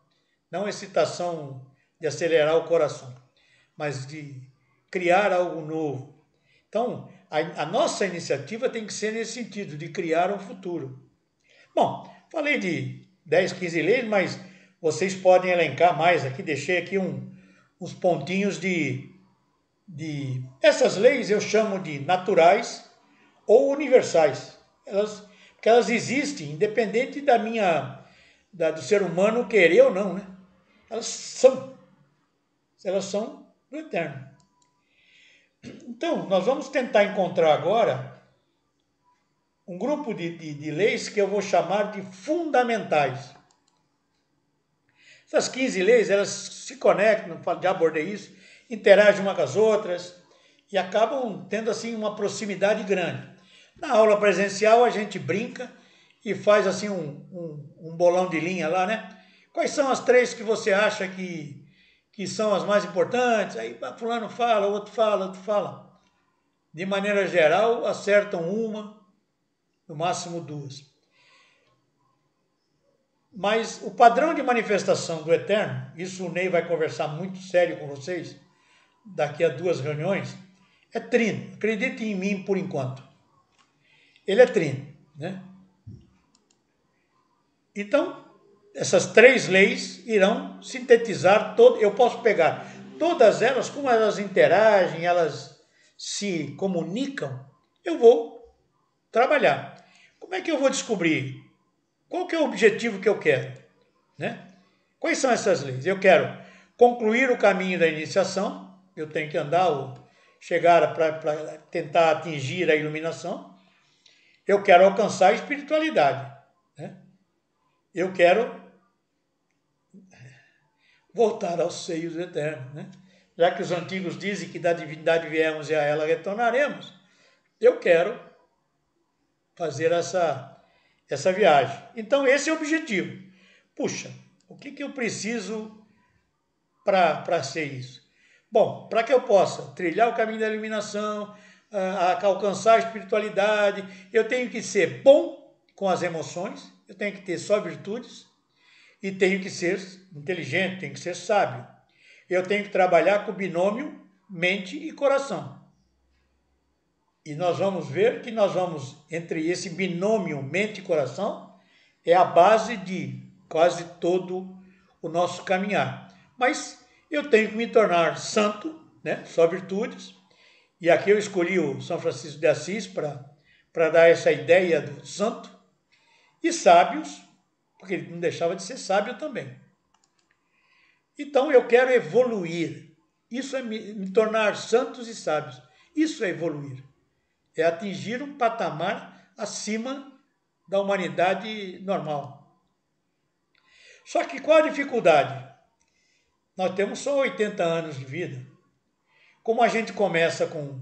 S1: Não excitação de acelerar o coração, mas de criar algo novo. Então, a nossa iniciativa tem que ser nesse sentido, de criar um futuro. Bom, falei de 10, 15 leis, mas vocês podem elencar mais aqui, deixei aqui uns pontinhos Essas leis eu chamo de naturais ou universais, porque elas existem, independente do ser humano querer ou não, né? Elas são do eterno. Então, nós vamos tentar encontrar agora um grupo de leis que eu vou chamar de fundamentais. Essas 15 leis, elas se conectam, já abordei isso, interagem umas com as outras e acabam tendo assim uma proximidade grande. Na aula presencial a gente brinca e faz assim um bolão de linha lá, né? Quais são as 3 que você acha que são as mais importantes? Aí fulano fala, outro fala. De maneira geral, acertam uma, no máximo 2. Mas o padrão de manifestação do Eterno, isso o Ney vai conversar muito sério com vocês daqui a 2 reuniões, é trino. Acredite em mim por enquanto. Ele é trino, né? Então, essas 3 leis irão sintetizar eu posso pegar todas elas, como elas interagem, elas se comunicam, eu vou trabalhar. Como é que eu vou descobrir? Qual que é o objetivo que eu quero? Né? Quais são essas leis? Eu quero concluir o caminho da iniciação, eu tenho que chegar para tentar atingir a iluminação. Eu quero alcançar a espiritualidade. Né? Eu quero voltar aos seios eternos. Né? Já que os antigos dizem que da divindade viemos e a ela retornaremos, eu quero fazer essa viagem. Então, esse é o objetivo. Puxa, o que eu preciso para ser isso? Bom, para que eu possa trilhar o caminho da iluminação, alcançar a espiritualidade, eu tenho que ser bom com as emoções, eu tenho que ter só virtudes, e tenho que ser inteligente, tenho que ser sábio. Eu tenho que trabalhar com o binômio mente e coração. E nós vamos ver que entre esse binômio mente e coração, é a base de quase todo o nosso caminhar. Mas eu tenho que me tornar santo, né? Só virtudes. E aqui eu escolhi o São Francisco de Assis para dar essa ideia do santo. E sábios, porque ele não deixava de ser sábio também. Então eu quero evoluir. Isso é me tornar santos e sábios. Isso é evoluir. É atingir um patamar acima da humanidade normal. Só que qual a dificuldade? Nós temos só 80 anos de vida. Como a gente começa com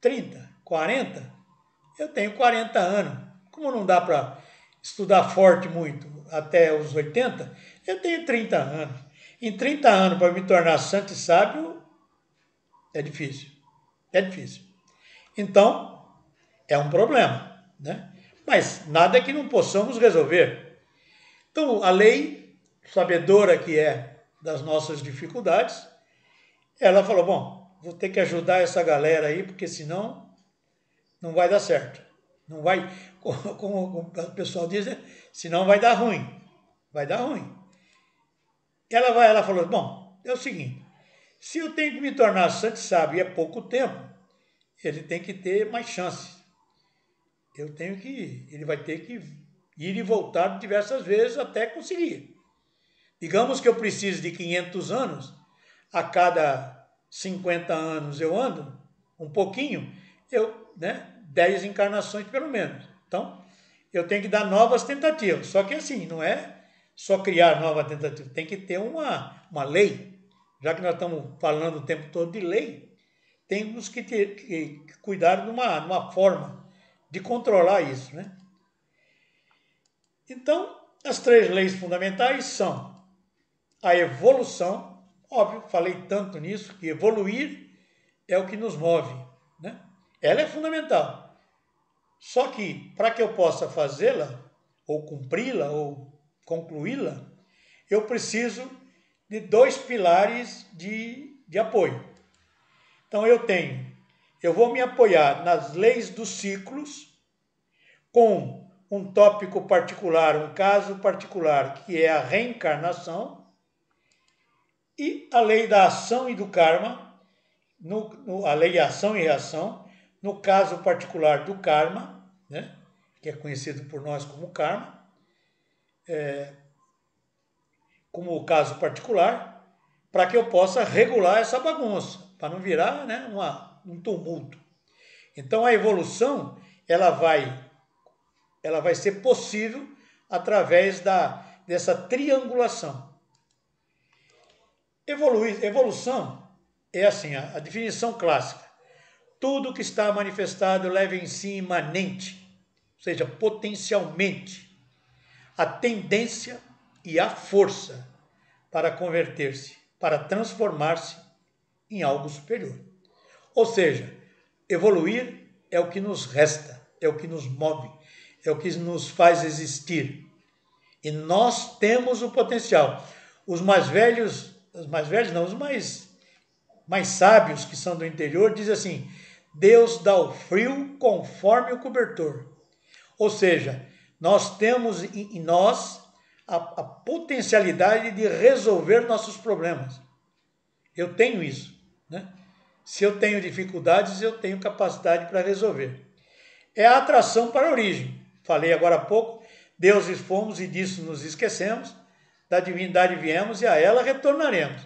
S1: 30, 40, eu tenho 40 anos. Como não dá para estudar forte muito até os 80, eu tenho 30 anos. Em 30 anos, para me tornar santo e sábio, é difícil. É difícil. Então, é um problema, né? Mas nada que não possamos resolver. Então, a lei, sabedora que é das nossas dificuldades, ela falou, bom, vou ter que ajudar essa galera aí, porque senão não vai dar certo. Não vai, como o pessoal diz, né? Senão vai dar ruim. Vai dar ruim. Ela falou, bom, é o seguinte, se eu tenho que me tornar santo e sábio e é pouco tempo, ele tem que ter mais chances. Ele vai ter que ir e voltar diversas vezes até conseguir. Digamos que eu preciso de 500 anos, a cada 50 anos eu ando, um pouquinho, 10 encarnações pelo menos. Então, eu tenho que dar novas tentativas. Só que assim, não é só criar nova tentativa, tem que ter uma lei. Já que nós estamos falando o tempo todo de lei, temos que cuidar de uma forma de controlar isso, né? Então, as 3 leis fundamentais são a evolução, óbvio, falei tanto nisso, que evoluir é o que nos move, né? Ela é fundamental. Só que, para que eu possa fazê-la, ou cumpri-la, ou concluí-la, eu preciso de 2 pilares de apoio. Então, eu vou me apoiar nas leis dos ciclos, com um tópico particular, um caso particular, que é a reencarnação, e a lei da ação e do karma, a lei de ação e reação, no caso particular do karma, né, que é conhecido por nós como karma, como o caso particular, para que eu possa regular essa bagunça, para não virar, né, um tumulto. Então a evolução ela vai ser possível através dessa triangulação. Evolução é assim, a definição clássica. Tudo que está manifestado leva em si imanente, ou seja, potencialmente, a tendência e a força para converter-se, para transformar-se em algo superior. Ou seja, evoluir é o que nos resta, é o que nos move, é o que nos faz existir. E nós temos o potencial. Os mais sábios que são do interior dizem assim, Deus dá o frio conforme o cobertor. Ou seja, nós temos em nós a potencialidade de resolver nossos problemas. Eu tenho isso, né? Se eu tenho dificuldades, eu tenho capacidade para resolver. É a atração para a origem. Falei agora há pouco, deuses fomos e disso nos esquecemos, da divindade viemos e a ela retornaremos.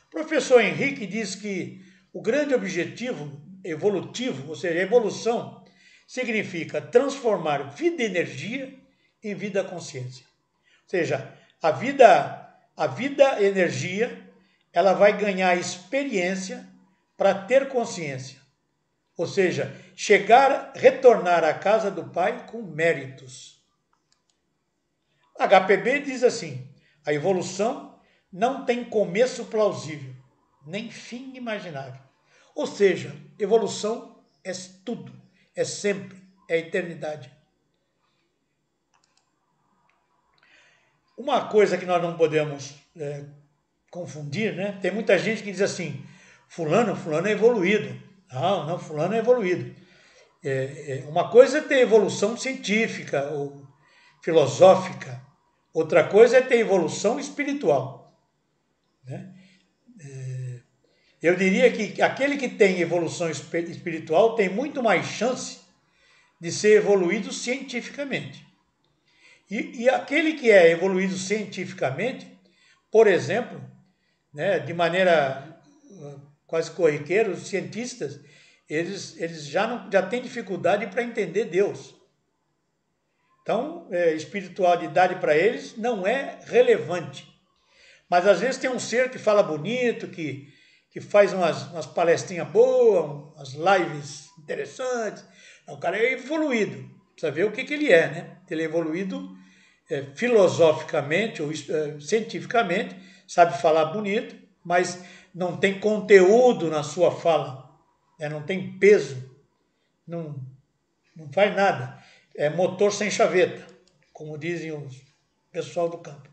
S1: O professor Henrique diz que o grande objetivo evolutivo, ou seja, a evolução, significa transformar vida e energia em vida consciência. Ou seja, a vida energia, ela vai ganhar experiência para ter consciência. Ou seja, retornar à casa do Pai com méritos. HPB diz assim, a evolução não tem começo plausível, nem fim imaginável. Ou seja, evolução é tudo, é sempre, é eternidade. Uma coisa que nós não podemos confundir, né? Tem muita gente que diz assim, fulano é evoluído. Não, fulano é evoluído. Uma coisa é ter evolução científica ou filosófica, outra coisa é ter evolução espiritual, né? Eu diria que aquele que tem evolução espiritual tem muito mais chance de ser evoluído cientificamente. E aquele que é evoluído cientificamente, por exemplo, né, de maneira quase corriqueira, os cientistas, eles já têm dificuldade para entender Deus. Então, espiritualidade para eles não é relevante. Mas às vezes tem um ser que fala bonito, que faz umas palestrinhas boas, umas lives interessantes. O cara é evoluído. Precisa ver o que ele é, né? Ele é evoluído filosoficamente ou cientificamente, sabe falar bonito, mas não tem conteúdo na sua fala, né? Não tem peso, não faz nada. É motor sem chaveta, como dizem os pessoal do campo.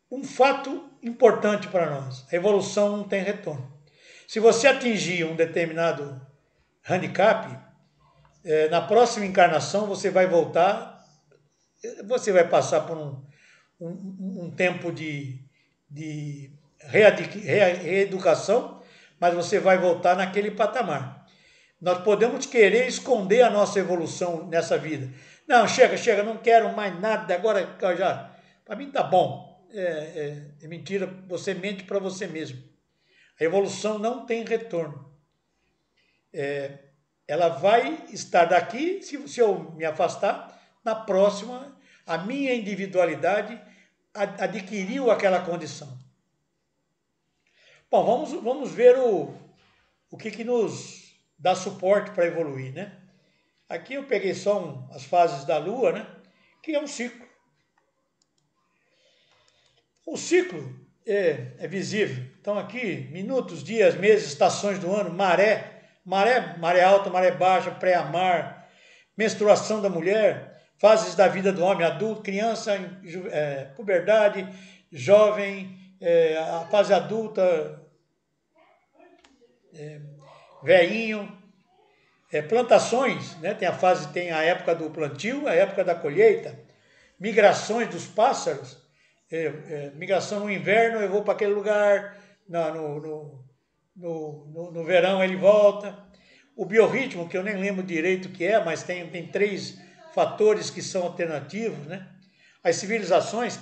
S1: Um fato importante para nós, a evolução não tem retorno. Se você atingir um determinado handicap, na próxima encarnação você vai voltar, você vai passar por um tempo de reeducação, mas você vai voltar naquele patamar. Nós podemos querer esconder a nossa evolução nessa vida. Não, chega, não quero mais nada, agora já, para mim tá bom. É mentira, você mente para você mesmo. A evolução não tem retorno. Ela vai estar daqui, se eu me afastar, na próxima, a minha individualidade adquiriu aquela condição. Bom, vamos ver o que nos dá suporte para evoluir, né? Aqui eu peguei só as fases da Lua, né? Que é um ciclo. O ciclo é visível. Então aqui, minutos, dias, meses, estações do ano, maré alta, maré baixa, pré-amar, menstruação da mulher, fases da vida do homem, adulto, criança, puberdade, jovem, a fase adulta, velhinho, plantações, né? Tem a época do plantio, a época da colheita, migrações dos pássaros, migração no inverno, eu vou para aquele lugar, no verão ele volta. O biorritmo, que eu nem lembro direito o que é, mas tem 3 fatores que são alternativos, né? As civilizações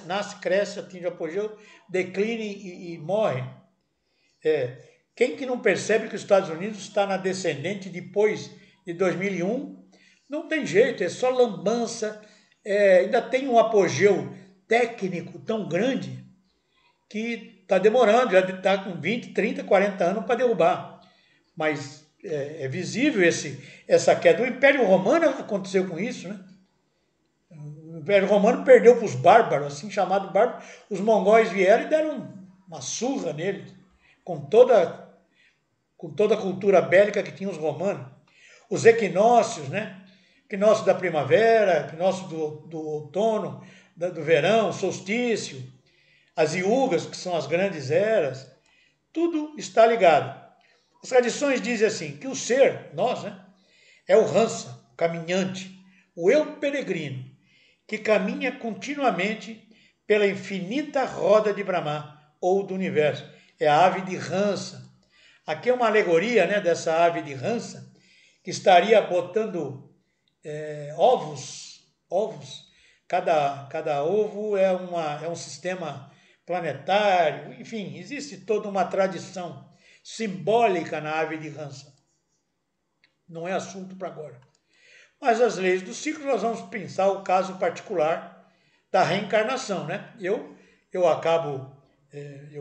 S1: nasce, cresce, atinge o apogeu, declina e morre. Quem que não percebe que os Estados Unidos está na descendente depois de 2001? Não tem jeito, é só lambança. Ainda tem um apogeu técnico tão grande que está demorando, já está com 20, 30, 40 anos para derrubar. Mas é visível essa queda. O Império Romano aconteceu com isso, né? O Império Romano perdeu para os bárbaros, assim chamados bárbaros. Os mongóis vieram e deram uma surra neles, com toda a cultura bélica que tinham os romanos. Os equinócios, né? Equinócio da primavera, equinócio do outono, do verão, solstício, as iugas, que são as grandes eras, tudo está ligado. As tradições dizem assim, que o ser, nós, né, é o Hansa, o caminhante, o eu peregrino, que caminha continuamente pela infinita roda de Brahma, ou do universo. É a ave de Hansa. Aqui é uma alegoria, né, dessa ave de Hansa, que estaria botando ovos. Cada ovo é um sistema planetário, enfim, existe toda uma tradição simbólica na ave de Hansa. Não é assunto para agora. Mas as leis do ciclo, nós vamos pensar o caso particular da reencarnação, né? Eu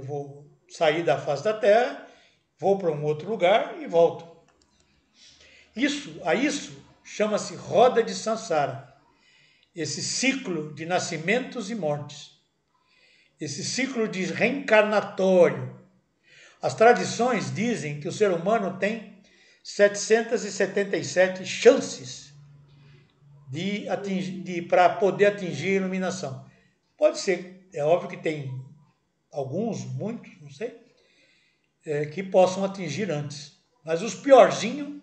S1: vou sair da face da Terra, vou para um outro lugar e volto. Isso chama-se roda de Sansara. Esse ciclo de nascimentos e mortes. Esse ciclo de reencarnatório. As tradições dizem que o ser humano tem 777 chances para poder atingir a iluminação. Pode ser, é óbvio que tem alguns, muitos, não sei, que possam atingir antes. Mas os piorzinhos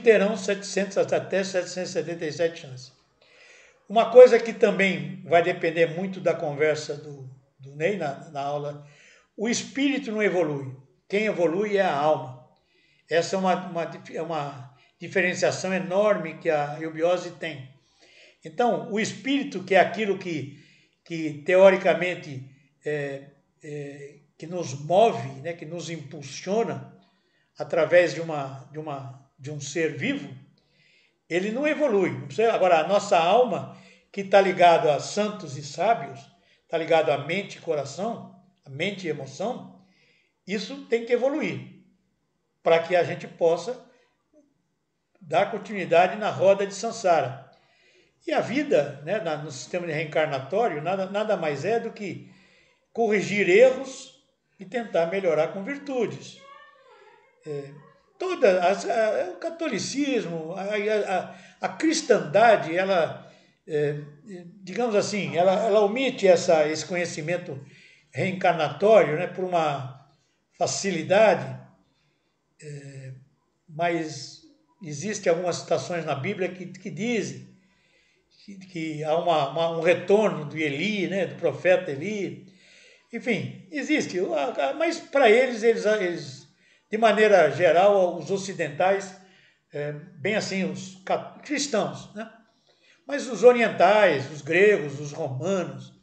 S1: terão 700 até 777 chances. Uma coisa que também vai depender muito da conversa do Ney na aula, o espírito não evolui. Quem evolui é a alma. Essa é uma diferenciação enorme que a eubiose tem. Então, o espírito, que é aquilo que teoricamente, que nos move, né, que nos impulsiona através de um ser vivo, ele não evolui. Agora, a nossa alma, que está ligada a santos e sábios, está ligado à mente e coração, a mente e emoção, isso tem que evoluir para que a gente possa dar continuidade na roda de Sansara. E a vida, né, no sistema reencarnatório, nada mais é do que corrigir erros e tentar melhorar com virtudes. O catolicismo, a cristandade, ela, digamos assim, ela omite esse conhecimento reencarnatório, né, por uma facilidade, mas existem algumas citações na Bíblia que dizem que há um retorno do Eli, né, do profeta Eli. Enfim, existe, mas para eles, de maneira geral, os ocidentais, bem assim, os cristãos, né? Mas os orientais, os gregos, os romanos,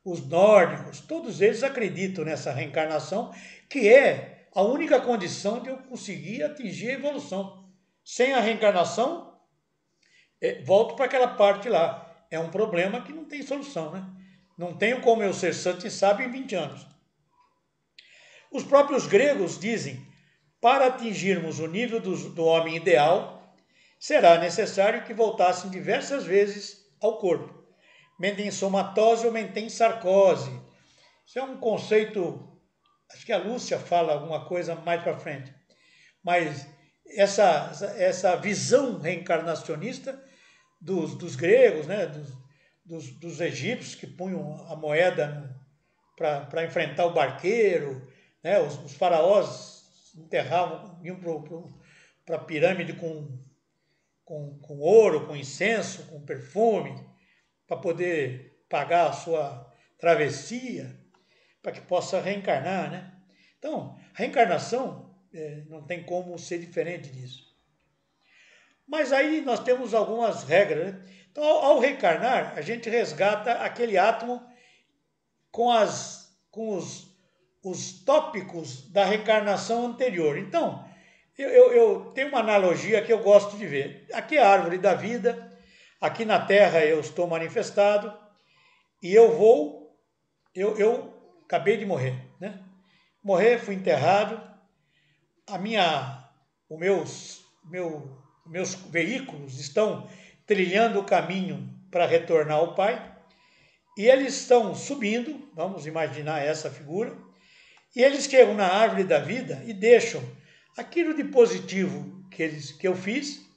S1: os nórdicos, todos eles acreditam nessa reencarnação, que é a única condição de eu conseguir atingir a evolução. Sem a reencarnação, volto para aquela parte lá. É um problema que não tem solução, né? Não tenho como eu ser santo e sábio em 20 anos. Os próprios gregos dizem, para atingirmos o nível do homem ideal, será necessário que voltassem diversas vezes ao corpo. Mentem somatose ou mentem sarcose. Isso é um conceito, acho que a Lúcia fala alguma coisa mais para frente. Mas essa visão reencarnacionista dos gregos, né, dos egípcios que punham a moeda para enfrentar o barqueiro, né, os faraós enterravam, iam para a pirâmide com ouro, com incenso, com perfume, para poder pagar a sua travessia, para que possa reencarnar, né? Então, a reencarnação não tem como ser diferente disso. Mas aí nós temos algumas regras, né? Então, ao reencarnar, a gente resgata aquele átomo com os tópicos da reencarnação anterior. Então, eu tenho uma analogia que eu gosto de ver. Aqui é a árvore da vida, aqui na Terra eu estou manifestado e eu acabei de morrer, né? Fui enterrado, meus veículos estão trilhando o caminho para retornar ao Pai, e eles estão subindo, vamos imaginar essa figura, e eles chegam na árvore da vida e deixam aquilo de positivo que eu fiz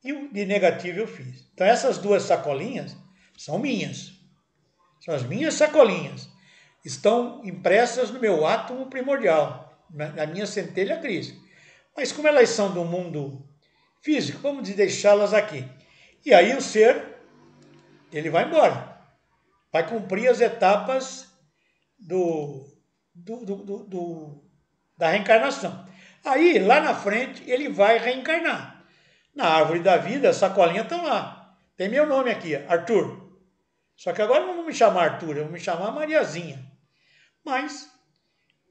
S1: e o de negativo eu fiz. Então essas duas sacolinhas são minhas, são as minhas sacolinhas, estão impressas no meu átomo primordial, na minha centelha cris. Mas como elas são do mundo físico, vamos deixá-las aqui. E aí o ser, ele vai embora, vai cumprir as etapas da reencarnação. Aí, lá na frente, ele vai reencarnar. Na árvore da vida, a sacolinha está lá. Tem meu nome aqui, Arthur. Só que agora não vou me chamar Arthur, eu vou me chamar Mariazinha. Mas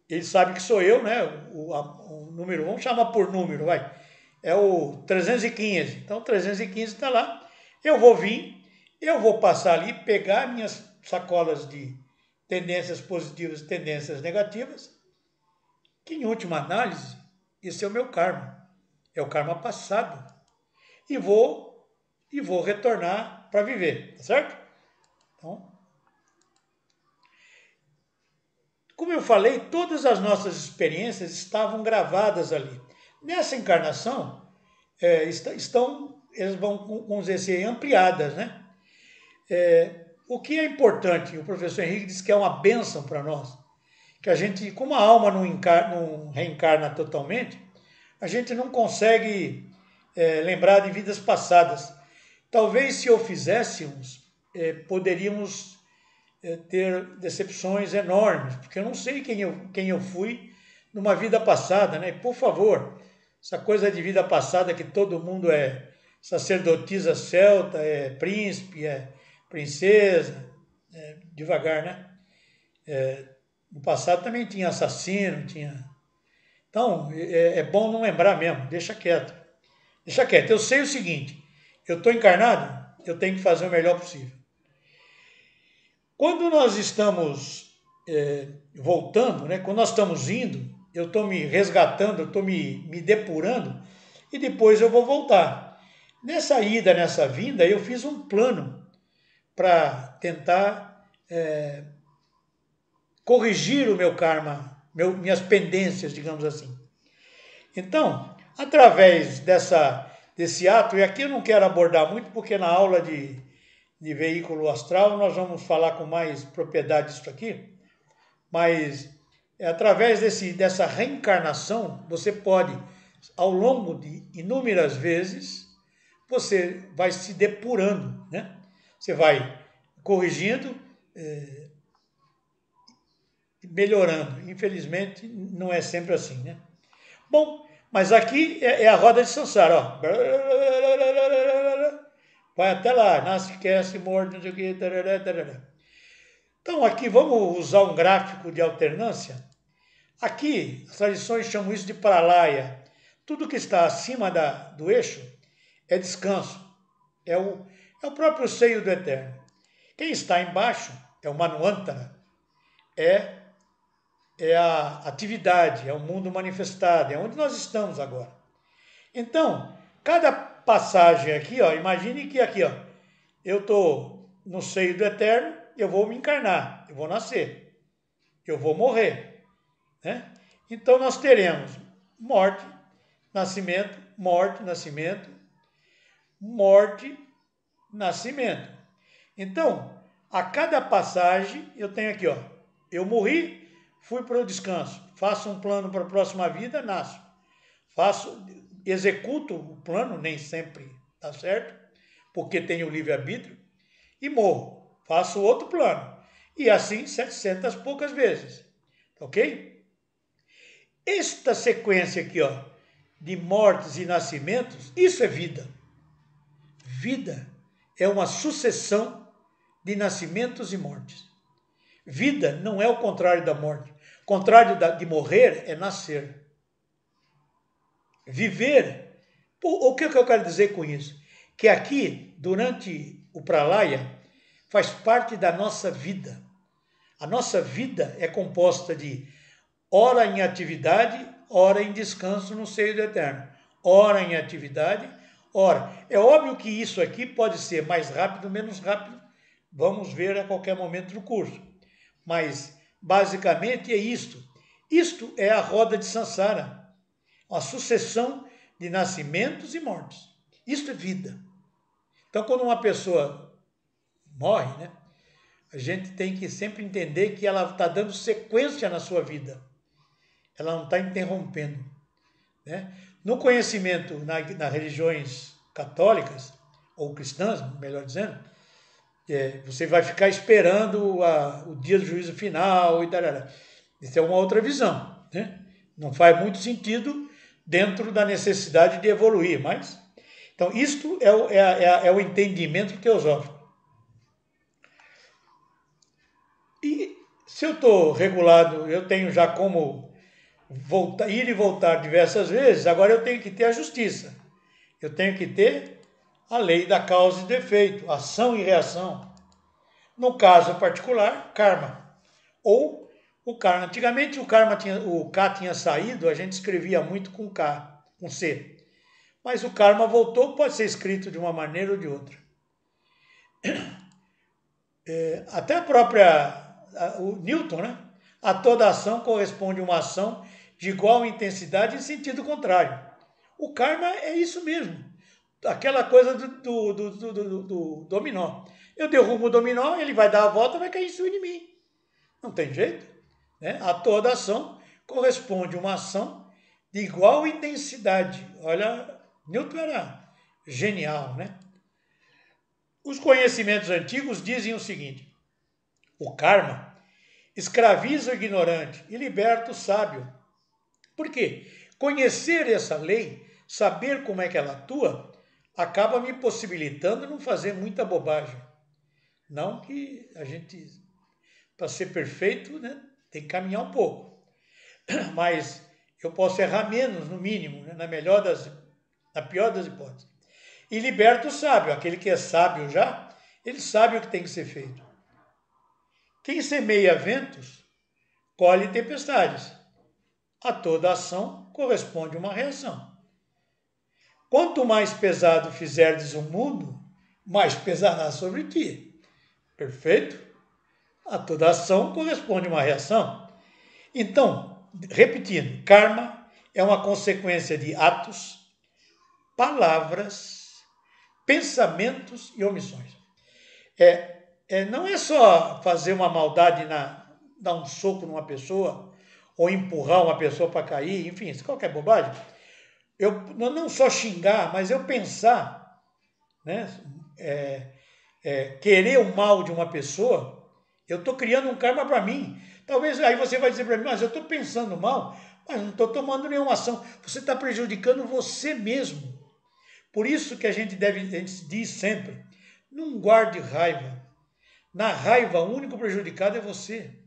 S1: ele sabe que sou eu, né? O número, vamos chamar por número, vai. É o 315. Então, 315 está lá. Eu vou passar ali, pegar minhas sacolas de tendências positivas e tendências negativas, que em última análise, esse é o meu karma. É o karma passado. E vou retornar para viver, tá certo? Então, como eu falei, todas as nossas experiências estavam gravadas ali. Nessa encarnação, elas vão, vamos dizer assim, ampliadas, né? O que é importante, o professor Henrique diz que é uma bênção para nós, que a gente, como a alma não reencarna totalmente, a gente não consegue lembrar de vidas passadas. talvez se o fizéssemos, poderíamos ter decepções enormes, porque eu não sei quem eu fui numa vida passada, né? E, por favor, essa coisa de vida passada que todo mundo é sacerdotisa celta, é príncipe, é princesa, devagar, né? No passado também tinha assassino, tinha... Então, é bom não lembrar mesmo, deixa quieto. Deixa quieto. Eu sei o seguinte, eu estou encarnado, eu tenho que fazer o melhor possível. Quando nós estamos voltando, né, quando nós estamos indo, eu estou me resgatando, eu estou me depurando e depois eu vou voltar. Nessa ida, nessa vinda, eu fiz um plano para tentar corrigir o meu karma, minhas pendências, digamos assim. Então, através desse ato, e aqui eu não quero abordar muito, porque na aula de veículo astral nós vamos falar com mais propriedade disso aqui, mas através dessa reencarnação, você pode, ao longo de inúmeras vezes, você vai se depurando, né? Você vai corrigindo, melhorando. Infelizmente, não é sempre assim, né? Bom, mas aqui é a roda de Sansara, ó. Vai até lá, nasce, cresce, morre, não sei o que, tarará, tarará. Então, aqui vamos usar um gráfico de alternância. Aqui, as tradições chamam isso de pralaya. Tudo que está acima do eixo é descanso, é o próprio seio do Eterno. Quem está embaixo é o Manvantara, é a atividade, é o mundo manifestado, é onde nós estamos agora. Então, cada passagem aqui, ó, imagine que aqui, ó, eu estou no seio do Eterno, eu vou me encarnar, eu vou nascer, eu vou morrer, né? Então nós teremos morte, nascimento, morte, nascimento, morte, nascimento. Então, a cada passagem eu tenho aqui, ó, eu morri, fui para o descanso, faço um plano para a próxima vida, nasço, executo o plano, nem sempre está certo, porque tenho livre-arbítrio, e morro, faço outro plano, e assim 700 poucas vezes, ok? Esta sequência aqui, ó, de mortes e nascimentos, isso é vida. Vida é uma sucessão de nascimentos e mortes. Vida não é o contrário da morte. O contrário de morrer é nascer. Viver. O que eu quero dizer com isso? Que aqui, durante o Pralaya, faz parte da nossa vida. A nossa vida é composta de ora em atividade, ora em descanso no seio do Eterno. Ora em atividade, ora. É óbvio que isso aqui pode ser mais rápido, menos rápido. Vamos ver a qualquer momento do curso. Mas, basicamente, é isto. Isto é a roda de Sansara. Uma sucessão de nascimentos e mortes. Isto é vida. Então, quando uma pessoa morre, né, a gente tem que sempre entender que ela está dando sequência na sua vida. Ela não está interrompendo, né? No conhecimento nas religiões católicas, ou cristãs, melhor dizendo, você vai ficar esperando o dia do juízo final e tal. Isso é uma outra visão, né? Não faz muito sentido dentro da necessidade de evoluir, mas... Então, isto é o entendimento teosófico. E se eu estou regulado, eu tenho já como ir e voltar diversas vezes, agora eu tenho que ter a justiça. Eu tenho que ter a lei da causa e do efeito, ação e reação. No caso particular, karma. Ou o karma. Antigamente o K tinha saído, a gente escrevia muito com K, com C. Mas o karma voltou, pode ser escrito de uma maneira ou de outra. Até o Newton, né? A toda ação corresponde uma ação de igual intensidade em sentido contrário. O karma é isso mesmo. Aquela coisa do dominó. Eu derrubo o dominó, ele vai dar a volta, vai cair em cima de mim. Não tem jeito, né? A toda ação corresponde uma ação de igual intensidade. Olha, Newton era genial, né? Os conhecimentos antigos dizem o seguinte: o karma escraviza o ignorante e liberta o sábio. Por quê? Conhecer essa lei, saber como é que ela atua, acaba me possibilitando não fazer muita bobagem. Não que a gente, para ser perfeito, né, tem que caminhar um pouco. Mas eu posso errar menos, no mínimo, né, na pior das hipóteses. E liberta o sábio. Aquele que é sábio já, ele sabe o que tem que ser feito. Quem semeia ventos, colhe tempestades. A toda ação corresponde uma reação. Quanto mais pesado fizerdes o mundo, mais pesará sobre ti. Perfeito? A toda ação corresponde uma reação. Então, repetindo, karma é uma consequência de atos, palavras, pensamentos e omissões. Não é só fazer uma maldade, dar um soco numa pessoa, ou empurrar uma pessoa para cair, enfim, isso qualquer bobagem. Eu não só xingar, mas eu pensar, né, querer o mal de uma pessoa, eu estou criando um karma para mim. Talvez aí você vai dizer para mim, mas eu estou pensando mal, mas não estou tomando nenhuma ação. Você está prejudicando você mesmo. Por isso que a gente diz sempre, não guarde raiva. Na raiva, o único prejudicado é você.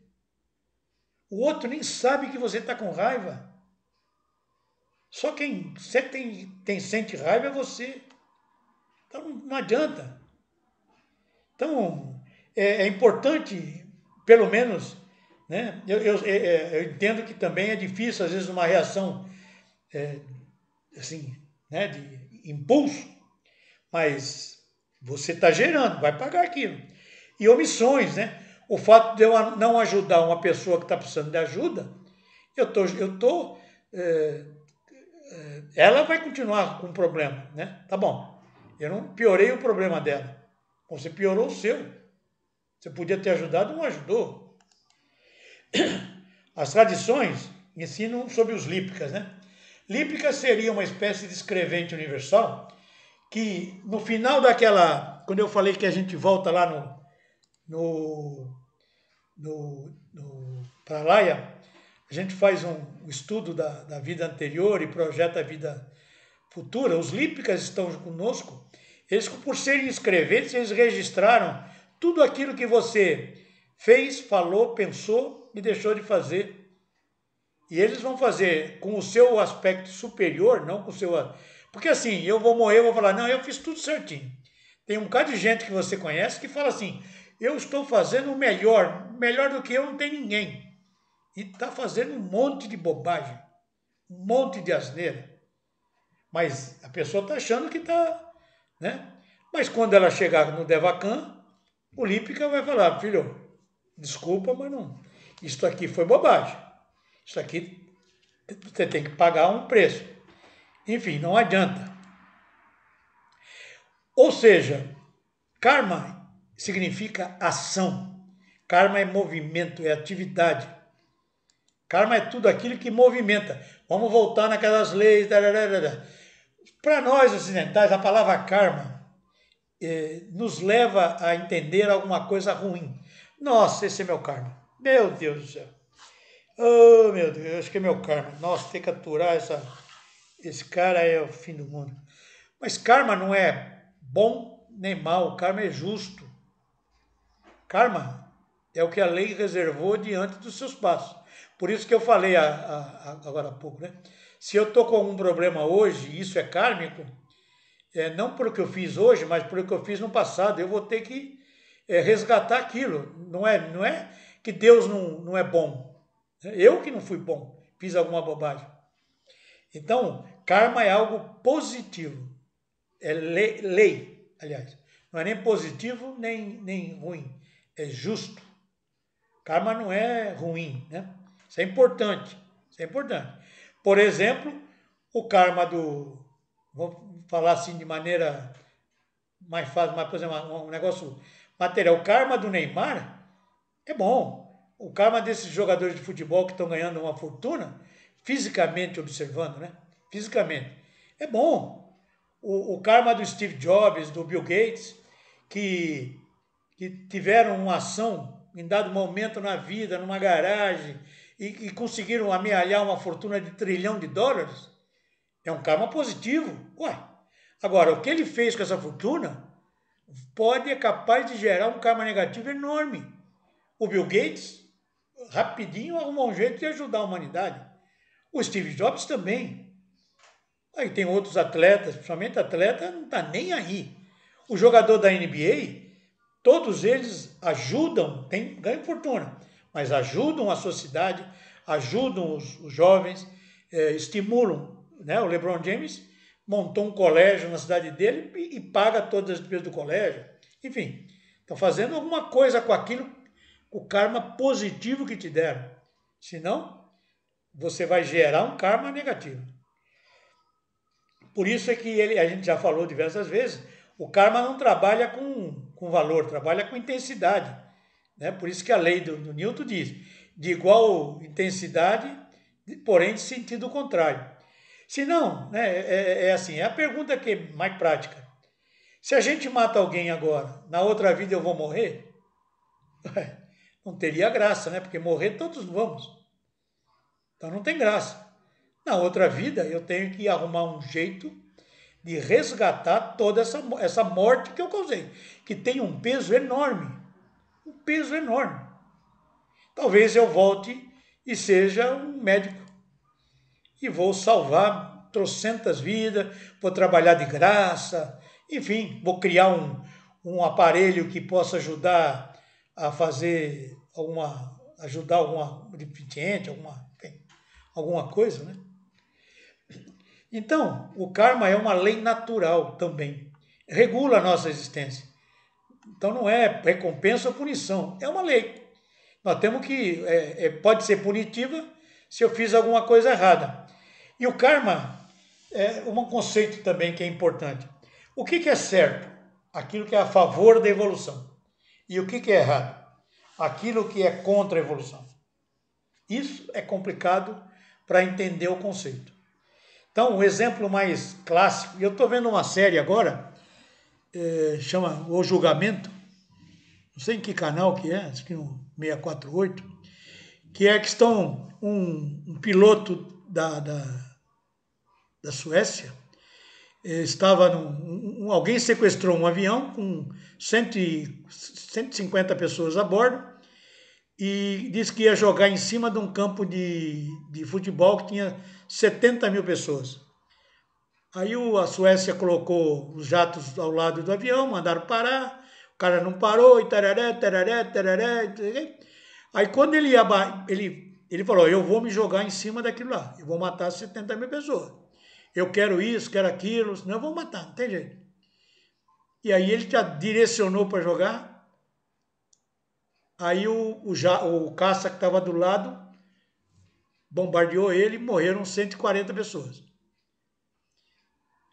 S1: O outro nem sabe que você está com raiva. Só quem sente raiva é você. Então não adianta. Então é importante, pelo menos, né? Eu entendo que também é difícil, às vezes, uma reação assim, né, de impulso, mas você está gerando, vai pagar aquilo. E omissões, né? O fato de eu não ajudar uma pessoa que está precisando de ajuda, ela vai continuar com o problema, né? Tá bom, eu não piorei o problema dela, você piorou o seu. Você podia ter ajudado, não ajudou. As tradições ensinam sobre os lípicas, né? Lípica seria uma espécie de escrevente universal que no final daquela, quando eu falei que a gente volta lá no Pralaya, a gente faz um estudo da vida anterior e projeta a vida futura. Os lípicas estão conosco. Eles, por serem escreventes, eles registraram tudo aquilo que você fez, falou, pensou e deixou de fazer. E eles vão fazer com o seu aspecto superior, não com o seu... Porque assim, eu vou morrer, eu vou falar, não, eu fiz tudo certinho. Tem um bocado de gente que você conhece que fala assim, eu estou fazendo o melhor, melhor do que eu não tem ninguém. E está fazendo um monte de bobagem, um monte de asneira. Mas a pessoa está achando que está, né? Mas quando ela chegar no Devakan, o Lípica vai falar, filho, desculpa, mas não, isso aqui foi bobagem. Isso aqui você tem que pagar um preço. Enfim, não adianta. Ou seja, karma significa ação. Karma é movimento, é atividade. Karma é tudo aquilo que movimenta. Vamos voltar naquelas leis. Para nós ocidentais, a palavra karma nos leva a entender alguma coisa ruim. Nossa, esse é meu karma. Meu Deus do céu. Oh, meu Deus, acho que é meu karma. Nossa, tem que aturar esse cara é o fim do mundo. Mas karma não é bom nem mal, karma é justo. Karma é o que a lei reservou diante dos seus passos. Por isso que eu falei agora há pouco, né? Se eu estou com algum problema hoje e isso é kármico, não por o que eu fiz hoje, mas por o que eu fiz no passado, eu vou ter que resgatar aquilo. Não é que Deus não é bom. Eu que não fui bom, fiz alguma bobagem. Então, karma é algo positivo. É lei, aliás. Não é nem positivo, nem ruim. É justo. Karma não é ruim, né? Isso é importante. Isso é importante. Por exemplo, o karma vou falar assim de maneira mais fácil, mas, por exemplo, um negócio material. O karma do Neymar é bom. O karma desses jogadores de futebol que estão ganhando uma fortuna, fisicamente observando, né? Fisicamente. É bom. O karma do Steve Jobs, do Bill Gates, que tiveram uma ação em dado momento na vida, numa garagem, e conseguiram amealhar uma fortuna de $1 trilhão, é um karma positivo. Ué, agora, o que ele fez com essa fortuna é capaz de gerar um karma negativo enorme. O Bill Gates, rapidinho, arrumou um jeito de ajudar a humanidade. O Steve Jobs também. Aí tem outros atletas, principalmente atleta, não está nem aí. O jogador da NBA, todos eles ajudam, ganham fortuna, mas ajudam a sociedade, ajudam os jovens, estimulam. Né? O LeBron James montou um colégio na cidade dele e paga todas as despesas do colégio. Enfim, estão fazendo alguma coisa com aquilo, o karma positivo que te deram. Senão, você vai gerar um karma negativo. Por isso é que a gente já falou diversas vezes, o karma não trabalha com valor, trabalha com intensidade. Né? Por isso que a lei do Newton diz, de igual intensidade, porém de sentido contrário. Se não, né, assim, é a pergunta que é mais prática. Se a gente mata alguém agora, na outra vida eu vou morrer? Não teria graça, né? Porque morrer todos vamos. Então não tem graça. Na outra vida eu tenho que arrumar um jeito de resgatar toda essa morte que eu causei, que tem um peso enorme. Um peso enorme. Talvez eu volte e seja um médico. E vou salvar trocentas vidas, vou trabalhar de graça, enfim, vou criar um aparelho que possa ajudar a fazer ajudar alguma deficiente, alguma coisa, né? Então, o karma é uma lei natural também, regula a nossa existência. Então não é recompensa ou punição, é uma lei. Nós temos que, pode ser punitiva se eu fiz alguma coisa errada. E o karma é um conceito também que é importante. O que é certo? Aquilo que é a favor da evolução. E o que é errado? Aquilo que é contra a evolução. Isso é complicado para entender o conceito. Então, o exemplo mais clássico, e eu estou vendo uma série agora, chama O Julgamento, não sei em que canal que é, acho que no 648, que é a questão, um piloto da Suécia, estava alguém sequestrou um avião com 150 pessoas a bordo e disse que ia jogar em cima de um campo de futebol que tinha 70 mil pessoas. Aí a Suécia colocou os jatos ao lado do avião, mandaram parar, o cara não parou, e tararé, tararé, tararé. Aí quando ele falou, eu vou me jogar em cima daquilo lá, eu vou matar 70 mil pessoas. Eu quero isso, quero aquilo, senão eu vou matar, não tem jeito. E aí ele já direcionou para jogar, aí o caça que estava do lado bombardeou ele e morreram 140 pessoas.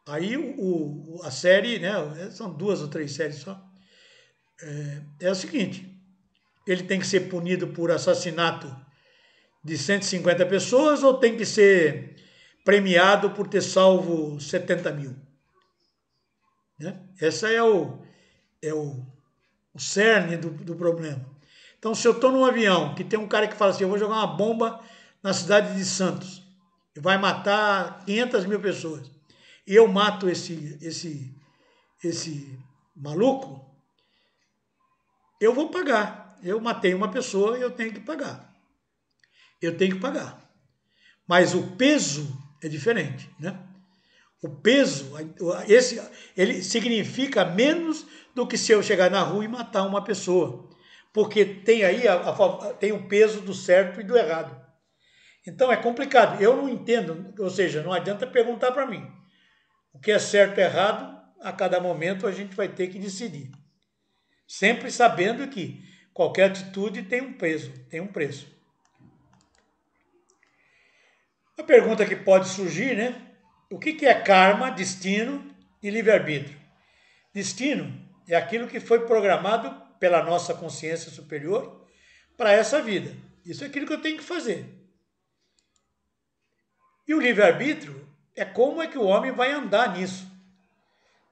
S1: Aí a série, né, são 2 ou 3 séries só, é o seguinte, ele tem que ser punido por assassinato de 150 pessoas ou tem que ser premiado por ter salvo 70 mil? Né? Essa é o cerne do problema. Então, se eu estou num avião que tem um cara que fala assim, eu vou jogar uma bomba na cidade de Santos, e vai matar 500 mil pessoas, e eu mato esse maluco, eu vou pagar. Eu matei uma pessoa e eu tenho que pagar. Eu tenho que pagar. Mas o peso é diferente, né? O peso, ele significa menos do que se eu chegar na rua e matar uma pessoa. Porque tem aí tem o peso do certo e do errado. Então é complicado. Eu não entendo, ou seja, não adianta perguntar para mim. O que é certo e errado, a cada momento a gente vai ter que decidir. Sempre sabendo que qualquer atitude tem um peso, tem um preço. A pergunta que pode surgir, né? O que é karma, destino e livre-arbítrio? Destino é aquilo que foi programado pela nossa consciência superior para essa vida. Isso é aquilo que eu tenho que fazer. E o livre-arbítrio é como é que o homem vai andar nisso.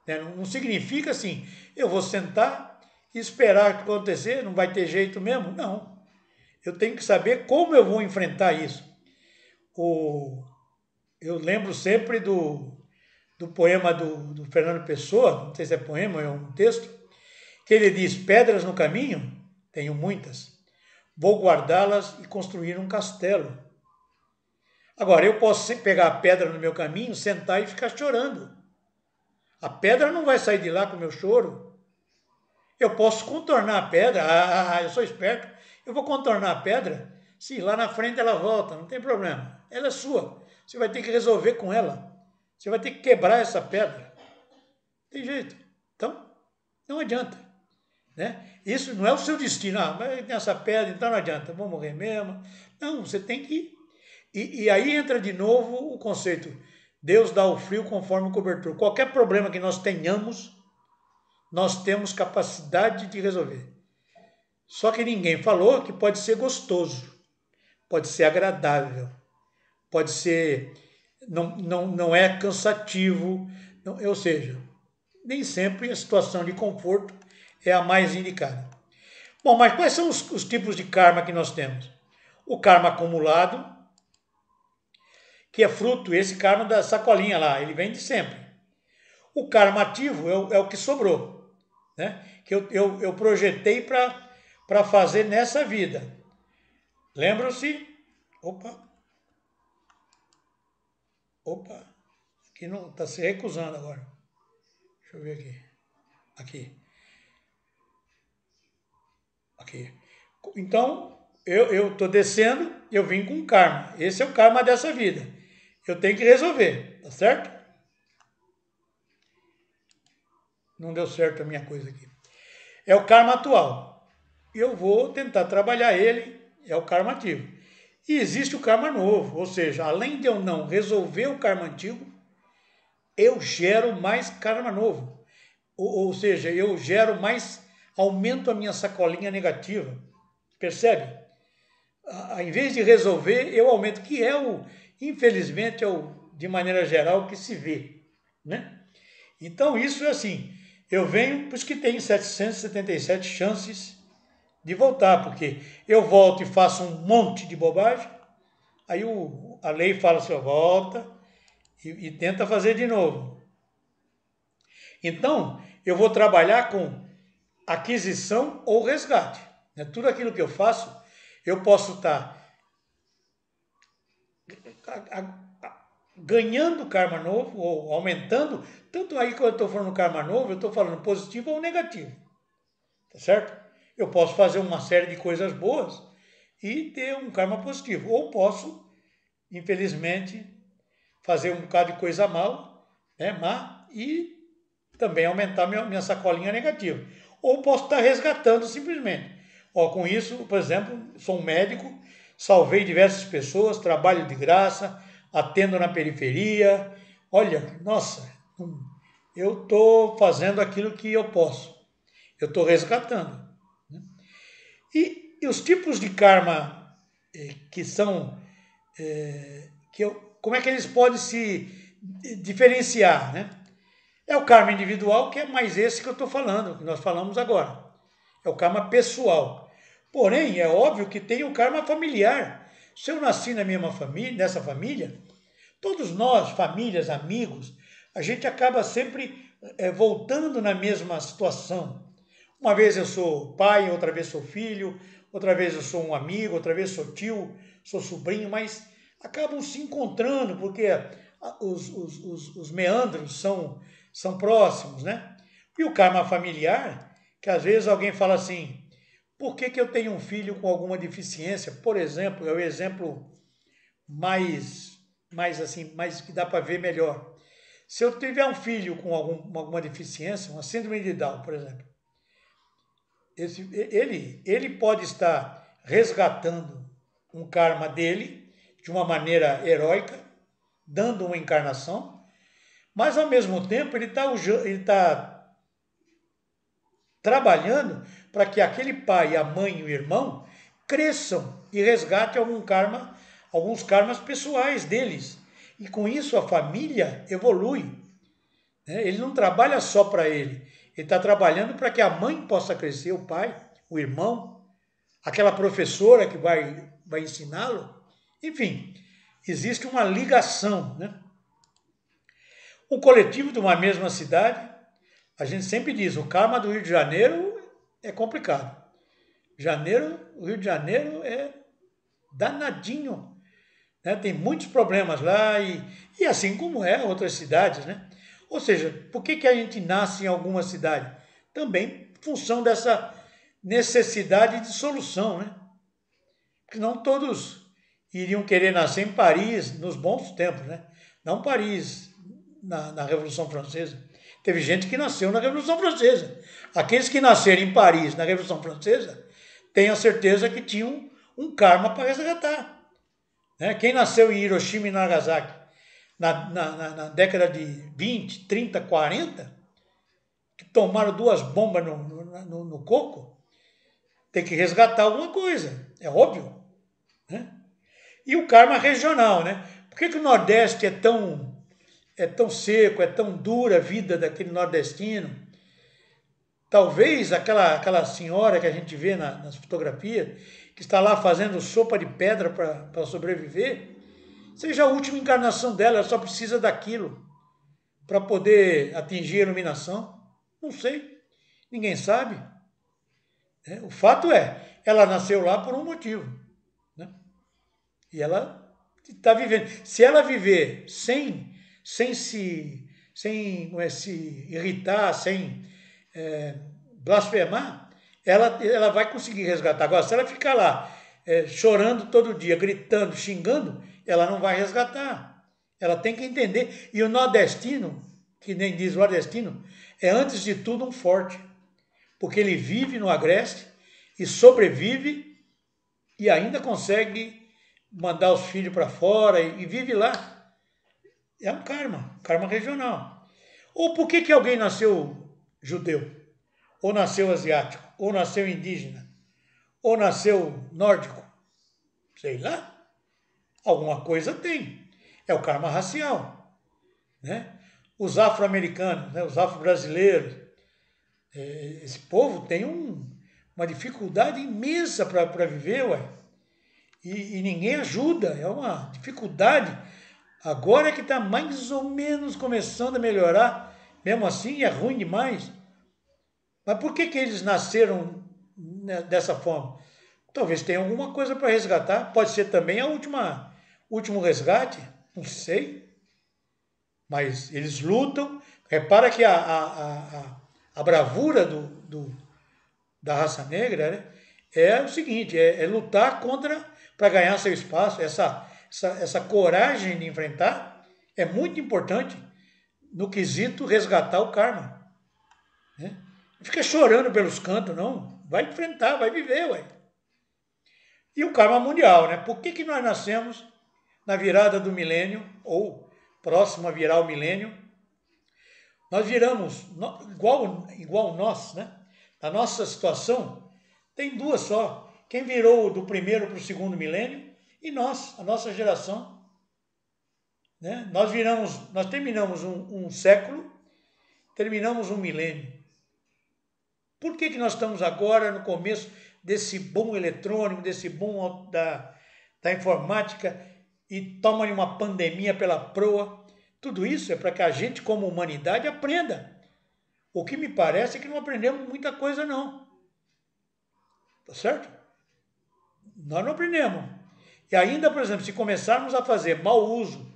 S1: Né? Não significa assim, eu vou sentar e esperar acontecer, não vai ter jeito mesmo. Não. Eu tenho que saber como eu vou enfrentar isso. Eu lembro sempre do poema do Fernando Pessoa, não sei se é poema ou é um texto, que ele diz: pedras no caminho, tenho muitas, vou guardá-las e construir um castelo. Agora, eu posso pegar a pedra no meu caminho, sentar e ficar chorando. A pedra não vai sair de lá com o meu choro. Eu posso contornar a pedra, eu sou esperto, eu vou contornar a pedra, se lá na frente ela volta, não tem problema. Ela é sua, você vai ter que resolver com ela. Você vai ter que quebrar essa pedra. Tem jeito. Então, não adianta. Né? Isso não é o seu destino. Mas tem essa pedra, então não adianta, vou morrer mesmo. Não, você tem que... E aí entra de novo o conceito: Deus dá o frio conforme o cobertor. Qualquer problema que nós tenhamos, nós temos capacidade de resolver. Só que ninguém falou que pode ser gostoso, pode ser agradável, pode ser... Não é cansativo, não, ou seja, nem sempre a situação de conforto é a mais indicada. Bom, mas quais são os tipos de karma que nós temos? O karma acumulado, que é fruto, esse karma da sacolinha lá, ele vem de sempre. O karma ativo é o que sobrou, né? Que eu projetei para fazer nessa vida. Lembram-se? Opa, aqui não está se recusando agora. Deixa eu ver aqui. Aqui. Então, eu estou descendo, eu vim com karma. Esse é o karma dessa vida. Eu tenho que resolver, tá certo? Não deu certo a minha coisa aqui. É o karma atual. Eu vou tentar trabalhar ele, é o karma ativo. E existe o karma novo, ou seja, além de eu não resolver o karma antigo, eu gero mais karma novo. Ou seja, eu gero mais, aumento a minha sacolinha negativa. Percebe? Em vez de resolver, eu aumento, que infelizmente, de maneira geral, que se vê. Né? Então, isso é assim, eu venho, por isso que tem 777 chances de voltar, porque eu volto e faço um monte de bobagem, aí a lei fala assim, volta e tenta fazer de novo. Então, eu vou trabalhar com aquisição ou resgate. Né? Tudo aquilo que eu faço, eu posso estar ganhando karma novo ou aumentando. Tanto aí que eu estou falando karma novo, eu estou falando positivo ou negativo. Tá certo? Eu posso fazer uma série de coisas boas e ter um karma positivo. Ou posso, infelizmente, fazer um bocado de coisa mal, né, má, e também aumentar minha sacolinha negativa. Ou posso estar resgatando simplesmente. Com isso, por exemplo, sou um médico, salvei diversas pessoas, trabalho de graça, atendo na periferia. Olha, nossa, eu estou fazendo aquilo que eu posso. Eu estou resgatando. Né? E os tipos de karma que são... como é que eles podem se diferenciar, né? É o karma individual, que é mais esse que eu estou falando, que nós falamos agora. É o karma pessoal. Porém, é óbvio que tem o karma familiar. Se eu nasci na mesma família, nessa família, todos nós, famílias, amigos, a gente acaba sempre voltando na mesma situação. Uma vez eu sou pai, outra vez sou filho, outra vez eu sou um amigo, outra vez sou tio, sou sobrinho, mas acabam se encontrando porque os meandros são próximos, né? E o karma familiar, que às vezes alguém fala assim, por que eu tenho um filho com alguma deficiência? Por exemplo, é o exemplo mais que dá para ver melhor. Se eu tiver um filho com alguma deficiência, uma síndrome de Down, por exemplo, ele pode estar resgatando um karma dele de uma maneira heróica, dando uma encarnação, mas ao mesmo tempo ele tá trabalhando para que aquele pai, a mãe e o irmão cresçam e resgatem alguns karmas pessoais deles. E com isso a família evolui. né? Ele não trabalha só para ele. Ele está trabalhando para que a mãe possa crescer, o pai, o irmão, aquela professora que vai ensiná-lo. Enfim, existe uma ligação, né? O coletivo de uma mesma cidade, a gente sempre diz, o karma do Rio de Janeiro é complicado. O Rio de Janeiro é danadinho, né? Tem muitos problemas lá e assim como outras cidades, né? Ou seja, por que a gente nasce em alguma cidade? Também em função dessa necessidade de solução, né? Porque não todos iriam querer nascer em Paris nos bons tempos, né? Não Paris na Revolução Francesa. Teve gente que nasceu na Revolução Francesa. Aqueles que nasceram em Paris na Revolução Francesa, tenho a certeza que tinham um karma para resgatar. Né? Quem nasceu em Hiroshima e Nagasaki na década de 20, 30, 40, que tomaram 2 bombas no coco, tem que resgatar alguma coisa, é óbvio. Né? E o karma regional, né? Por que o Nordeste é tão seco, é tão dura a vida daquele nordestino? Talvez aquela senhora que a gente vê nas fotografias, que está lá fazendo sopa de pedra para sobreviver, seja a última encarnação dela, ela só precisa daquilo para poder atingir a iluminação. Não sei, ninguém sabe. Né? O fato é, ela nasceu lá por um motivo. Né? E ela está vivendo. Se ela viver sem se irritar, sem blasfemar, ela vai conseguir resgatar. Agora, se ela ficar lá chorando todo dia, gritando, xingando, ela não vai resgatar. Ela tem que entender. E o nordestino, que nem diz o nordestino, é antes de tudo um forte. Porque ele vive no agreste e sobrevive e ainda consegue mandar os filhos para fora e vive lá. É um karma regional. Ou por que alguém nasceu judeu? Ou nasceu asiático? Ou nasceu indígena? Ou nasceu nórdico? Sei lá. Alguma coisa tem. É o karma racial. Né? Os afro-americanos, né? Os afro-brasileiros, esse povo tem uma dificuldade imensa para viver, ué. E ninguém ajuda, é uma dificuldade. Agora é que está mais ou menos começando a melhorar, mesmo assim é ruim demais. Mas por que eles nasceram dessa forma? Talvez tenha alguma coisa para resgatar, pode ser também último resgate, não sei. Mas eles lutam. Repara que a bravura da raça negra, né, é o seguinte, é lutar para ganhar seu espaço. Essa coragem de enfrentar é muito importante no quesito resgatar o karma. Né? Não fica chorando pelos cantos, não. Vai enfrentar, vai viver, ué. E o karma mundial, né? Por que nós nascemos na virada do milênio, ou próximo a virar o milênio? Nós viramos, igual nós, né? A nossa situação tem 2 só. Quem virou do primeiro para o segundo milênio e nós, a nossa geração. Né? Nós terminamos um século, terminamos um milênio. Por que nós estamos agora no começo desse boom eletrônico, desse boom da informática e toma uma pandemia pela proa? Tudo isso é para que a gente, como humanidade, aprenda. O que me parece é que não aprendemos muita coisa, não. Tá certo? Nós não aprendemos. E ainda, por exemplo, se começarmos a fazer mau uso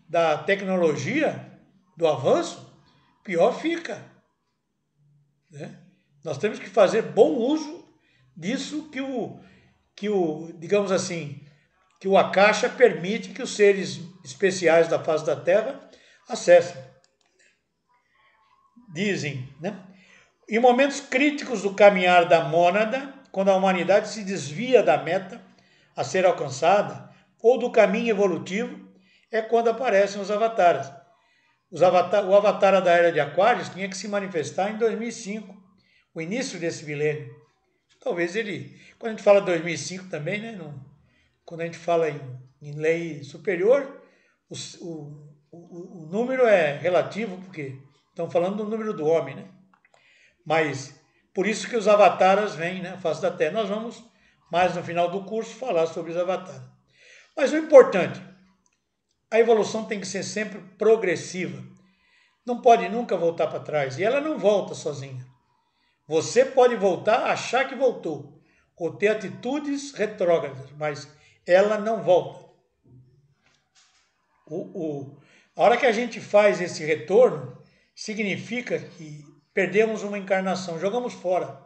S1: da tecnologia, do avanço, pior fica. Né? Nós temos que fazer bom uso disso digamos assim, que o Akasha permite que os seres especiais da face da Terra acessem. Dizem, né? Em momentos críticos do caminhar da mônada, quando a humanidade se desvia da meta a ser alcançada ou do caminho evolutivo, é quando aparecem os avatares. O avatar da Era de Aquários tinha que se manifestar em 2005, o início desse milênio. Talvez quando a gente fala 2005 também, né? Quando a gente fala em lei superior, o número é relativo, porque Estão falando do número do homem, né? Mas por isso que os avataras vêm, né? Face da Terra. Nós vamos, mais no final do curso, falar sobre os avatares. Mas o importante, a evolução tem que ser sempre progressiva. Não pode nunca voltar para trás. E ela não volta sozinha. Você pode voltar, achar que voltou, ou ter atitudes retrógradas, mas ela não volta. A hora que a gente faz esse retorno, significa que perdemos uma encarnação, jogamos fora.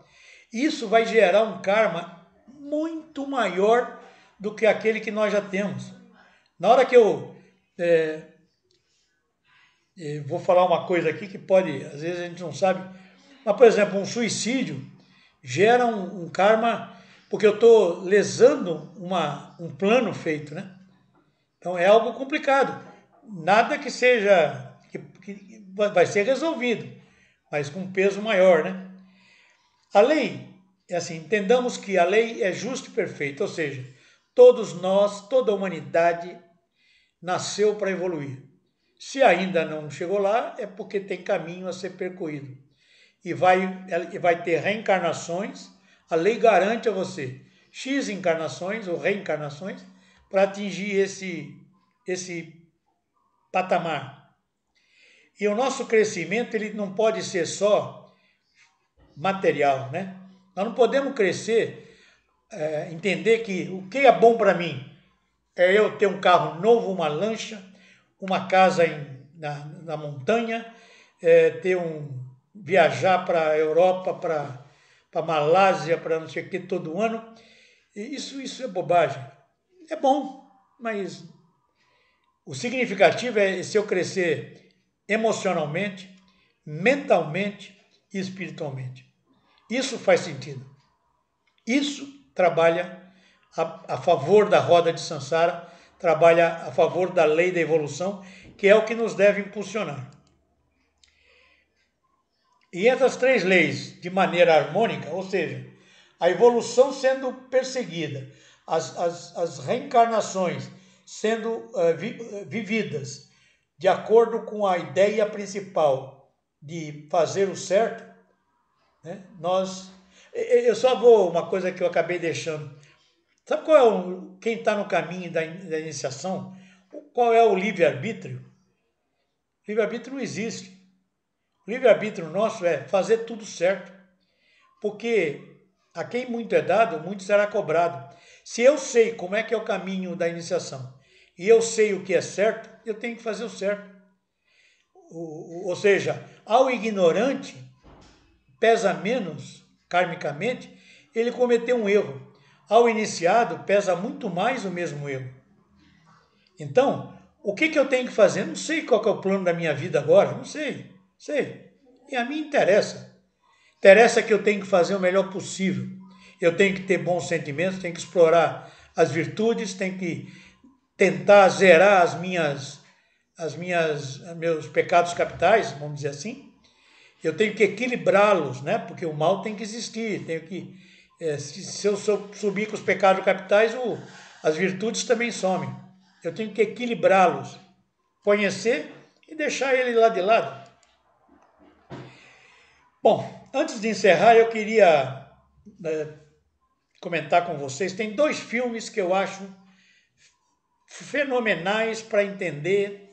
S1: Isso vai gerar um karma muito maior do que aquele que nós já temos. Na hora que eu vou falar uma coisa aqui que pode, às vezes a gente não sabe, mas, por exemplo, um suicídio gera um karma, porque eu estou lesando um plano feito, né? Então é algo complicado. Nada que seja, que vai ser resolvido, mas com peso maior, né? A lei, é assim, entendamos que a lei é justa e perfeita, ou seja, todos nós, toda a humanidade nasceu para evoluir. Se ainda não chegou lá, é porque tem caminho a ser percorrido. E vai ter reencarnações, a lei garante a você X encarnações ou reencarnações para atingir esse patamar. E o nosso crescimento ele não pode ser só material, né? Nós não podemos crescer, entender que o que é bom para mim é eu ter um carro novo, uma lancha, uma casa na montanha, viajar para a Europa, para a Malásia, para não sei o que, todo ano. Isso é bobagem. É bom, mas o significativo é se eu crescer emocionalmente, mentalmente e espiritualmente. Isso faz sentido. Isso trabalha a favor da roda de Sansara, trabalha a favor da lei da evolução, que é o que nos deve impulsionar. E essas três leis, de maneira harmônica, ou seja, a evolução sendo perseguida, as reencarnações sendo vividas de acordo com a ideia principal de fazer o certo, né? Eu só vou, uma coisa que eu acabei deixando. Sabe quem está no caminho da iniciação? Qual é o livre-arbítrio? O livre-arbítrio não existe. O livre-arbítrio nosso é fazer tudo certo. Porque a quem muito é dado, muito será cobrado. Se eu sei como é que é o caminho da iniciação e eu sei o que é certo, eu tenho que fazer o certo. Ou seja, ao ignorante, pesa menos, karmicamente, ele cometeu um erro. Ao iniciado, pesa muito mais o mesmo erro. Então, o que eu tenho que fazer? Não sei qual que é o plano da minha vida agora, não sei. E a mim interessa. Interessa que eu tenho que fazer o melhor possível. Eu tenho que ter bons sentimentos, tenho que explorar as virtudes, tenho que tentar zerar meus pecados capitais, vamos dizer assim. Eu tenho que equilibrá-los, né? Porque o mal tem que existir. Se eu subir com os pecados capitais, as virtudes também somem. Eu tenho que equilibrá-los, conhecer e deixar ele lá de lado. Bom, antes de encerrar, eu queria comentar com vocês. Tem 2 filmes que eu acho fenomenais para entender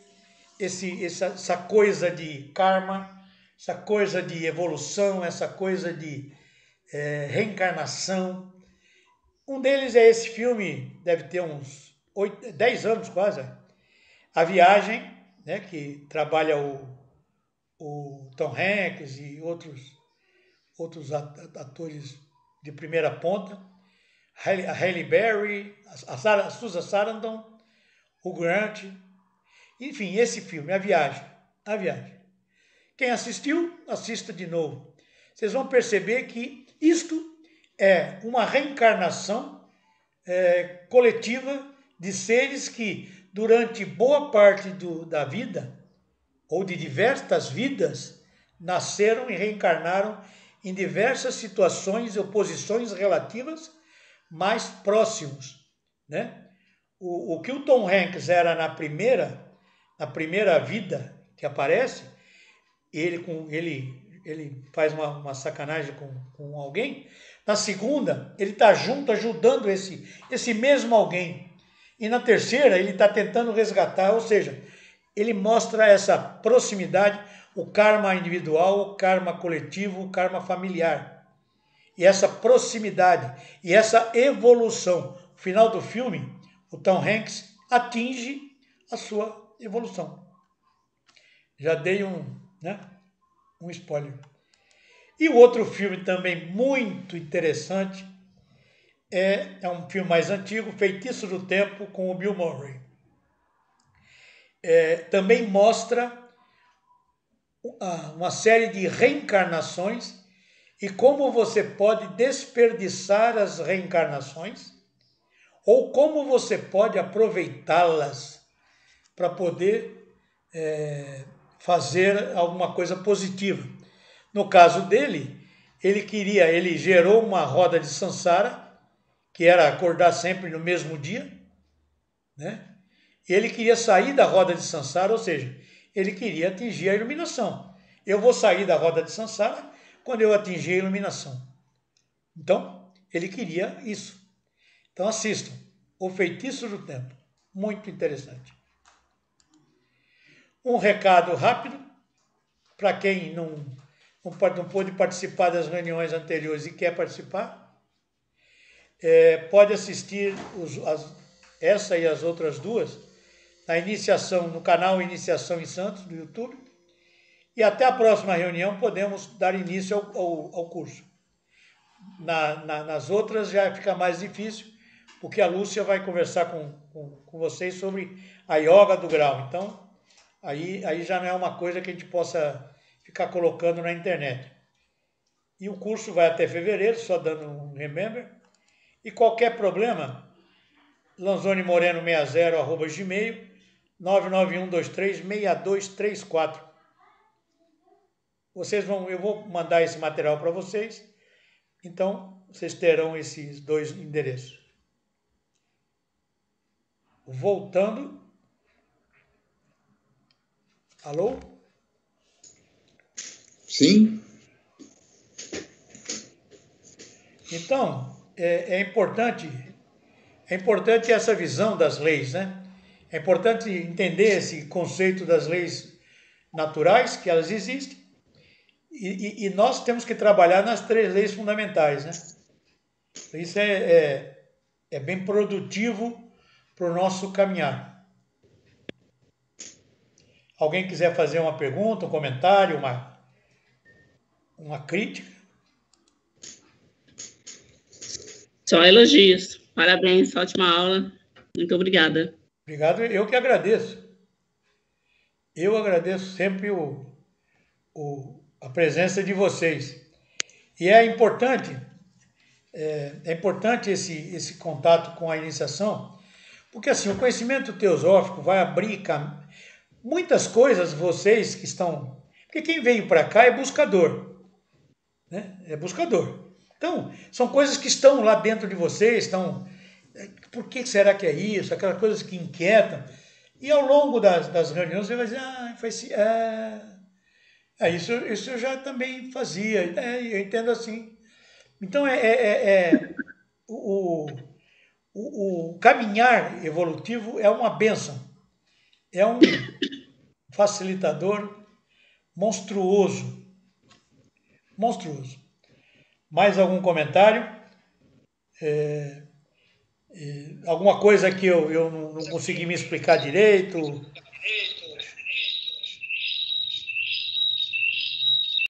S1: essa coisa de karma, essa coisa de evolução, essa coisa de reencarnação. Um deles é esse filme, deve ter uns 10 anos quase, A Viagem, né, que trabalha o Tom Hanks e outros atores de primeira ponta, a Halle Berry, a Susan Sarandon, o Grant, enfim, esse filme, A Viagem. Quem assistiu, assista de novo. Vocês vão perceber que isto é uma reencarnação coletiva de seres que, durante boa parte da vida, ou de diversas vidas, nasceram e reencarnaram em diversas situações ou posições relativas mais próximos, né? O que o Tom Hanks era na primeira vida que aparece, ele faz uma sacanagem com alguém. Na segunda, ele está junto, ajudando esse mesmo alguém. E na terceira, ele está tentando resgatar, ou seja, ele mostra essa proximidade, o karma individual, o karma coletivo, o karma familiar. E essa proximidade e essa evolução. No final do filme, o Tom Hanks atinge a sua evolução. Já dei um spoiler. E o outro filme também muito interessante é um filme mais antigo, Feitiço do Tempo, com o Bill Murray. Também mostra uma série de reencarnações e como você pode desperdiçar as reencarnações ou como você pode aproveitá-las para poder fazer alguma coisa positiva. No caso dele, ele gerou uma roda de samsara, que era acordar sempre no mesmo dia, né? E ele queria sair da roda de samsara, ou seja, ele queria atingir a iluminação. Eu vou sair da roda de samsara quando eu atingir a iluminação. Então, ele queria isso. Então, assistam. O Feitiço do Tempo. Muito interessante. Um recado rápido para quem não pôde participar das reuniões anteriores e quer participar. Pode assistir essa e as outras duas no canal Iniciação em Santos, do YouTube. E até a próxima reunião podemos dar início ao curso. Nas outras já fica mais difícil, porque a Lúcia vai conversar com vocês sobre a yoga do grau. Então, aí já não é uma coisa que a gente possa ficar colocando na internet. E o curso vai até fevereiro, só dando um remember. E qualquer problema, lanzonemoreno60@gmail, 991236234. Eu vou mandar esse material para vocês, então vocês terão esses dois endereços. Voltando. Alô?
S3: Sim.
S1: Então, é importante essa visão das leis, né? É importante entender esse conceito das leis naturais, que elas existem, e nós temos que trabalhar nas 3 leis fundamentais, né? Isso é bem produtivo para o nosso caminhar. Alguém quiser fazer uma pergunta, um comentário, uma crítica?
S2: Só elogios. Parabéns, ótima aula. Muito obrigada.
S1: Obrigado, eu que agradeço. Eu agradeço sempre a presença de vocês. E é importante esse contato com a iniciação, porque assim, o conhecimento teosófico vai abrir muitas coisas, vocês que estão... Porque quem veio para cá é buscador, né? É buscador. Então, são coisas que estão lá dentro de vocês, por que será que é isso? Aquelas coisas que inquietam. E ao longo das reuniões você vai dizer, isso eu já também fazia, eu entendo assim. Então, o caminhar evolutivo é uma bênção, é um facilitador monstruoso. Monstruoso. Mais algum comentário? Alguma coisa que eu não consegui me explicar direito?